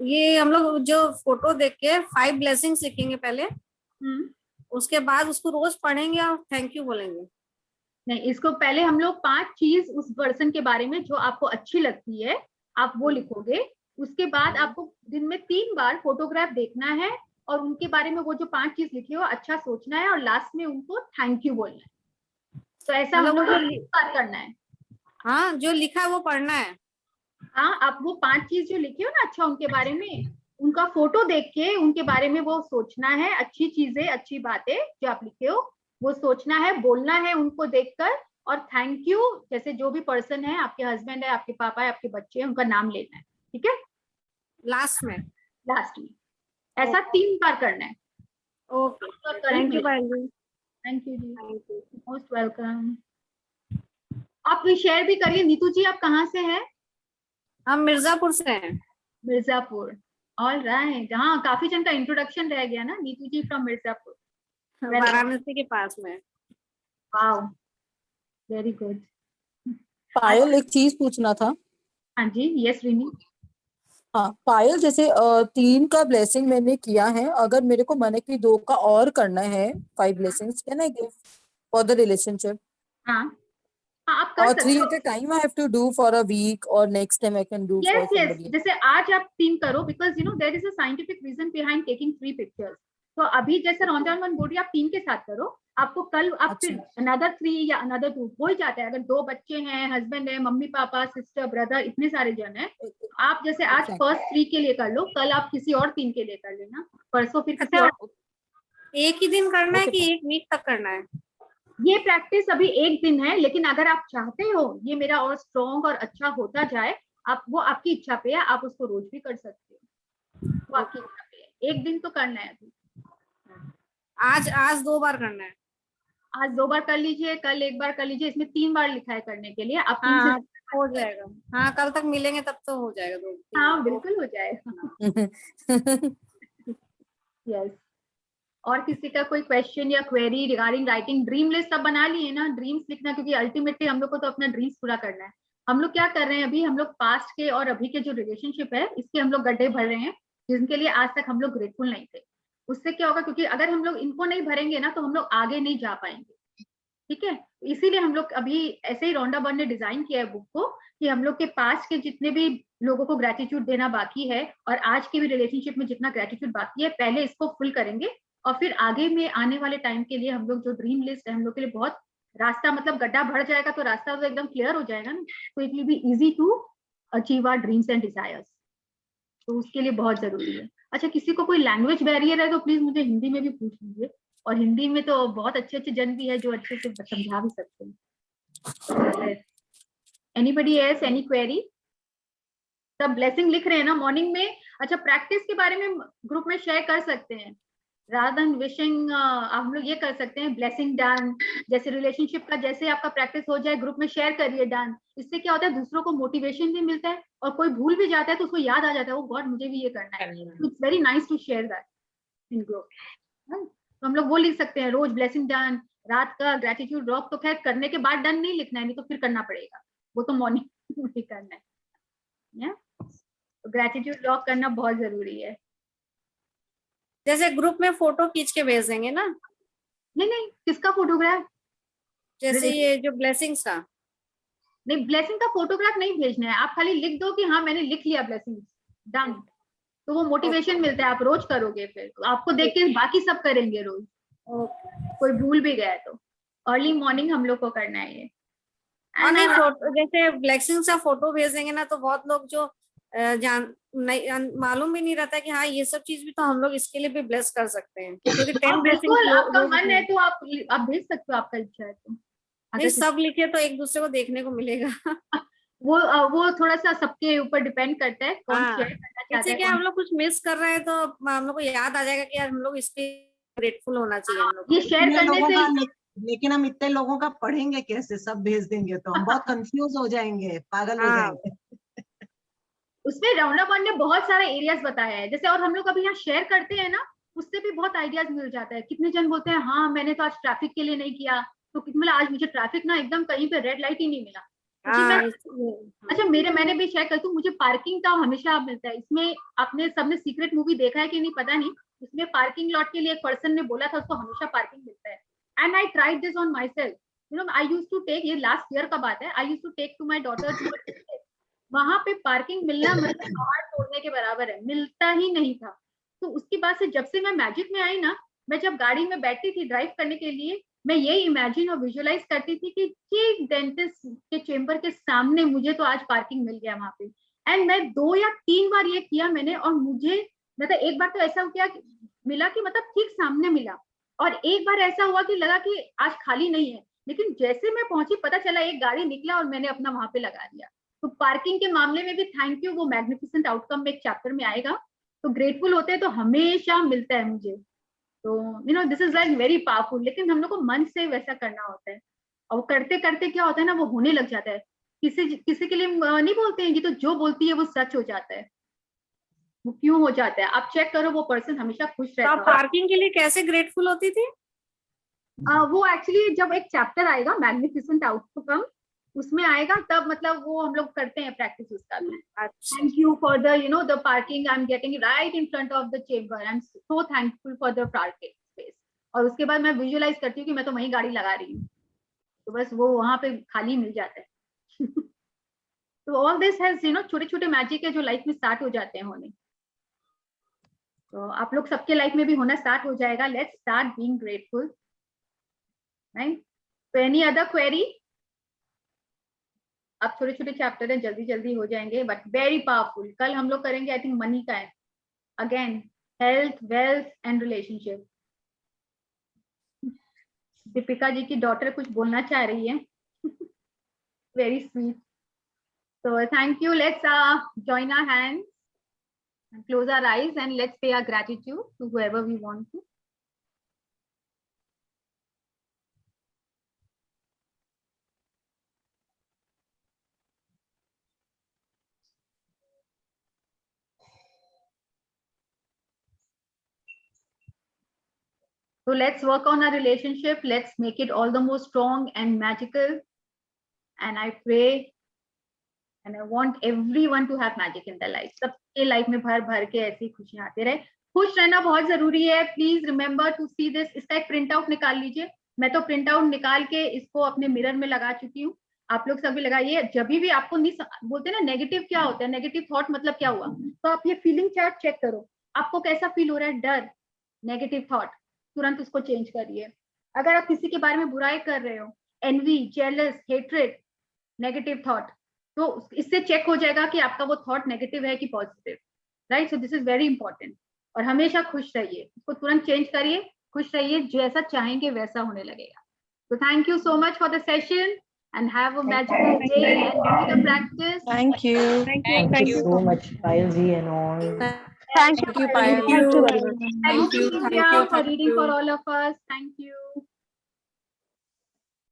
ये हम लोग जो फोटो देख के 5 ब्लेसिंग्स लिखेंगे पहले, उसके बाद उसको रोज पढ़ेंगे और थैंक यू बोलेंगे? नहीं, इसको पहले हम लोग 5 चीज उस पर्सन के बारे में जो आपको अच्छी लगती है आप वो लिखोगे, उसके बाद आपको दिन में 3 बार फोटोग्राफ देखना है और उनके बारे में वो जो 5 चीज लिखी हो अच्छा सोचना है और लास्ट में उनको थैंक यू बोलना है। तो ऐसा हम लोग को करना है। हाँ, जो लिखा है वो पढ़ना है। हाँ, आप वो 5 चीज जो लिखे हो ना अच्छा उनके बारे में, उनका फोटो देख के उनके बारे में वो सोचना है, अच्छी चीजें अच्छी बातें जो आप लिखे हो वो सोचना है, बोलना है उनको देखकर, और थैंक यू जैसे जो भी पर्सन है, आपके हस्बैंड है, आपके पापा है, आपके बच्चे हैं, उनका नाम लेना है, ठीक है, लास्ट में ऐसा 3 बार करना है। Okay, thank you Payal. Thank you ji, most welcome. आप शेयर भी करिए। नीतू जी आप कहाँ से हैं? हम मिर्जापुर से हैं। Mirzapur, all right. हाँ, काफी जन का इंट्रोडक्शन रह गया ना, नीतू जी फ्रॉम मिर्जापुर, वाराणसी के पास में। Wow, very good. पायल, एक चीज पूछना था। हाँ जी, यस रिमी। हाँ पायल, जैसे 3 का ब्लेसिंग मैंने किया है, अगर मेरे को मन की 2 का और करना है, 5 blessings can I give for the relationship? हाँ, आप कर और सकते 3 हो। at a time I have to do for a week or next time I can do for yes somebody? जैसे आज आप 3 करो, because you know there is a scientific reason behind taking 3 pictures. तो अभी जैसे रॉन्जान बोल रही आप 3 के साथ करो, आपको कल आप फिर अनदर 3 या अनदर 2 हो ही जाता है। अगर 2 बच्चे हैं, हस्बैंड है, मम्मी पापा सिस्टर ब्रदर, इतने सारे जन हैं, आप जैसे आज फर्स्ट 3 के लिए कर लो, कल आप किसी और 3 के लिए कर लेना, परसों फिर किसी और। एक ही दिन करना है कि 1 वीक तक करना है? ये प्रैक्टिस अभी 1 दिन है, लेकिन अगर आप चाहते हो ये मेरा और स्ट्रॉन्ग और अच्छा होता जाए, आप वो आपकी इच्छा पे है, आप उसको रोज भी कर सकते हो, वो आपकी इच्छा पे है। 1 दिन तो करना है अभी। आज 2 बार करना है? आज 2 बार कर लीजिए, कल 1 बार कर लीजिए, इसमें 3 बार लिखा है करने के लिए। आप 3 हाँ से हो जाएगा। हाँ कल तक मिलेंगे तब तो हो जाएगा 2-3 हाँ बार। बिल्कुल हो जाएगा। यस। और किसी का कोई क्वेश्चन या query regarding writing? Dream list सब बना लिए ना, ड्रीम्स लिखना, क्योंकि अल्टीमेटली हम लोग को तो अपना ड्रीम्स पूरा करना है। हम लोग क्या कर रहे हैं अभी, हम लोग पास्ट के और अभी के जो रिलेशनशिप है इसके हम लोग गड्ढे भर रहे हैं, जिनके लिए आज तक हम लोग ग्रेटफुल नहीं थे। उससे क्या होगा, क्योंकि अगर हम लोग इनको नहीं भरेंगे ना तो हम लोग आगे नहीं जा पाएंगे। ठीक है, इसीलिए हम लोग अभी ऐसे ही रोंडा बर्न ने डिजाइन किया है बुक को, कि हम लोग के पास्ट के जितने भी लोगों को ग्रेटिट्यूड देना बाकी है और आज के भी रिलेशनशिप में जितना ग्रेटिट्यूड बाकी है, पहले इसको फुल करेंगे और फिर आगे में आने वाले टाइम के लिए हम लोग जो ड्रीम लिस्ट है हम लोग के लिए बहुत रास्ता, मतलब गड्ढा भर जाएगा तो रास्ता तो एकदम क्लियर हो जाएगा ना, तो it will be easy to achieve our dreams and desires. तो उसके लिए बहुत जरूरी है। अच्छा, किसी को कोई लैंग्वेज बैरियर है तो प्लीज मुझे हिंदी में भी पूछ लीजिए, और हिंदी में तो बहुत अच्छे अच्छे जन भी है जो अच्छे से समझा भी सकते हैं। Anybody else, any query? सब ब्लेसिंग लिख रहे हैं ना मॉर्निंग में? अच्छा, प्रैक्टिस के बारे में ग्रुप में शेयर कर सकते हैं, रादर देन विशिंग हम लोग ये कर सकते हैं ब्लेसिंग डन, जैसे रिलेशनशिप का जैसे आपका प्रैक्टिस हो जाए ग्रुप में शेयर करिए डन। इससे क्या होता है, दूसरों को मोटिवेशन भी मिलता है, और कोई भूल भी जाता है तो उसको याद आ जाता है, ओ गॉड मुझे भी ये करना है। It's very nice to share that in group. तो हम लोग वो लिख सकते हैं रोज ब्लेसिंग डन, रात का ग्रेटिट्यूड रॉक तो खैर करने के बाद डन नहीं लिखना है, नहीं तो फिर करना पड़ेगा, वो तो मॉर्निंग में ही करना है। तो ग्रेटिट्यूड रॉक करना बहुत जरूरी है। जैसे ग्रुप में फोटो खींच के भेज देंगे ना? नहीं नहीं, किसका फोटोग्राफ? जैसे ये जो ब्लेसिंग्स का? नहीं, ब्लेसिंग का फोटोग्राफ नहीं भेजना है, आप खाली लिख दो कि हाँ मैंने लिख लिया ब्लेसिंग डन, तो वो मोटिवेशन मिलता है, आप रोज करोगे फिर तो आपको देख के बाकी सब करेंगे रोज, कोई भूल भी गया तो। अर्ली मॉर्निंग हम लोग को करना है ये। और नहीं फोटो, जैसे ब्लेसिंग्स का फोटो भेज देंगे ना तो बहुत लोग जो जान नहीं मालूम भी नहीं रहता कि हाँ ये सब चीज भी तो हम लोग इसके लिए भी ब्लेस कर सकते हैं, क्योंकि 10 बिल्कुल आपका मन है तो आप भेज सकते हो, आपका इच्छा है तो। नहीं सब लिखे तो एक दूसरे को देखने को मिलेगा। वो थोड़ा सा सबके ऊपर डिपेंड करता है कौन शेयर करना चाहता है। जैसे कि हम लोग कुछ मिस कर रहे हैं तो हम लोग को याद आ जाएगा कि यार हम लोग इसके ग्रेटफुल होना चाहिए हम लोग। ये शेयर करने से लेकिन हम इतने लोगों का पढ़ेंगे कैसे, सब भेज देंगे तो हम बहुत कंफ्यूज हो जाएंगे, पागल हो जाएंगे। उसमें रोंडा बर्न ने बहुत सारे एरियाज बताया है, जैसे और हम लोग अभी यहाँ शेयर करते हैं ना, उससे भी बहुत आइडियाज मिल जाता है। कितने जन बोलते हैं हाँ मैंने तो आज ट्रैफिक के लिए नहीं किया, तो कितने आज मुझे ट्रैफिक ना एकदम कहीं पे रेड लाइट ही नहीं मिला। अच्छा मैंने भी शेयर कर दूं, मुझे पार्किंग का हमेशा मिलता है। इसमें आपने सबने सीक्रेट मूवी देखा है कि नहीं पता नहीं, उसमें पार्किंग लॉट के लिए एक पर्सन ने बोला था उसको हमेशा पार्किंग मिलता है। And I tried this on myself, you know I used to take, ये लास्ट ईयर का बात है, I used to take to my daughter, वहां पे पार्किंग मिलना मतलब पहाड़ तोड़ने के बराबर है, मिलता ही नहीं था। तो उसके बाद से जब से मैं मैजिक में आई ना, मैं जब गाड़ी में बैठती थी ड्राइव करने के लिए, मैं यही इमेजिन और विजुअलाइज करती थी कि डेंटिस्ट के चेम्बर के सामने मुझे तो आज पार्किंग मिल गया वहां पे। एंड मैं 2 या 3 बार ये किया मैंने, और मुझे मतलब एक बार तो ऐसा किया मिला कि मतलब ठीक सामने मिला, और एक बार ऐसा हुआ कि लगा कि आज खाली नहीं है, लेकिन जैसे मैं पहुंची पता चला एक गाड़ी निकला और मैंने अपना वहां पे लगा दिया। तो पार्किंग के मामले में भी थैंक यू, वो मैग्निफिसेंट आउटकम में एक चैप्टर में आएगा। तो ग्रेटफुल होते हैं तो हमेशा मिलता है मुझे, तो you know this is like very powerful. लेकिन हम लोग को मन से वैसा करना होता है, और करते करते क्या होता है ना, वो होने लग जाता है। किसी के लिए नहीं बोलते हैं, ये तो जो बोलती है वो सच हो जाता है। वो क्यों हो जाता है आप चेक करो, वो पर्सन हमेशा खुश रहता है। पार्किंग के लिए कैसे ग्रेटफुल होती थी? वो एक्चुअली जब एक चैप्टर आएगा मैग्निफिसेंट आउटकम, उसमें आएगा तब मतलब वो हम लोग करते हैं प्रैक्टिस उसका भी। Thank you for the you know the parking I am getting right in front of the chamber, I am so thankful for the parking space. और उसके बाद मैं विजुअलाइज करती हूँ कि मैं तो वहीं गाड़ी लगा रही हूँ, तो बस वो वहां पे खाली मिल जाता है। तो all this has you know छोटे छोटे मैजिक है जो लाइफ में स्टार्ट हो जाते हैं होने। तो आप लोग सबके लाइफ में भी होना स्टार्ट हो जाएगा। Let's start being grateful, right? तो एनी अदर क्वेरी? अब छोटे छोटे चैप्टर हैं, जल्दी जल्दी हो जाएंगे बट वेरी पावरफुल। कल हम लोग करेंगे आई थिंक मनी का है, again health, wealth and relationship. Deepika ji की डॉटर कुछ बोलना चाह रही है। Very sweet. So thank you. Let's join our hands and close our eyes and let's pay our gratitude to whoever we want to. So let's work on our relationship. Let's make it all the more strong and magical. And I pray and I want everyone to have magic in their life. सबके लाइफ में भर भर के ऐसी खुशियां आते रहे. खुश रहना बहुत जरूरी है. Please remember to see this. इसका एक प्रिंट आउट निकाल लीजिए. मैं तो प्रिंट आउट निकाल के इसको अपने मिरर में लगा चुकी हूँ. आप लोग सभी लगाइए. जब भी आपको नहीं बोलते ना नेगेटिव क्या होता है, नेगेटिव थॉट मतलब क्या हुआ, तो आप ये फीलिंग चार्ट चेक करो. आपको कैसा फील हो रहा है? डर, नेगेटिव थॉट, तुरंत उसको चेंज करिए. अगर आप किसी के बारे में बुराई कर रहे हो, envy, jealous, hatred, negative thought, तो इससे चेक हो जाएगा कि आपका वो थॉट नेगेटिव है कि positive. Right? So this is very important. और हमेशा खुश रहिए. इसको तुरंत चेंज करिए. खुश रहिए. जैसा चाहेंगे वैसा होने लगेगा. So thank you so much for the session and have a magical day and do the practice. Thank you. Thank you so much, Payal ji and all. Thank you, Payal. Thank you, Divya, for reading for all of us. Thank you.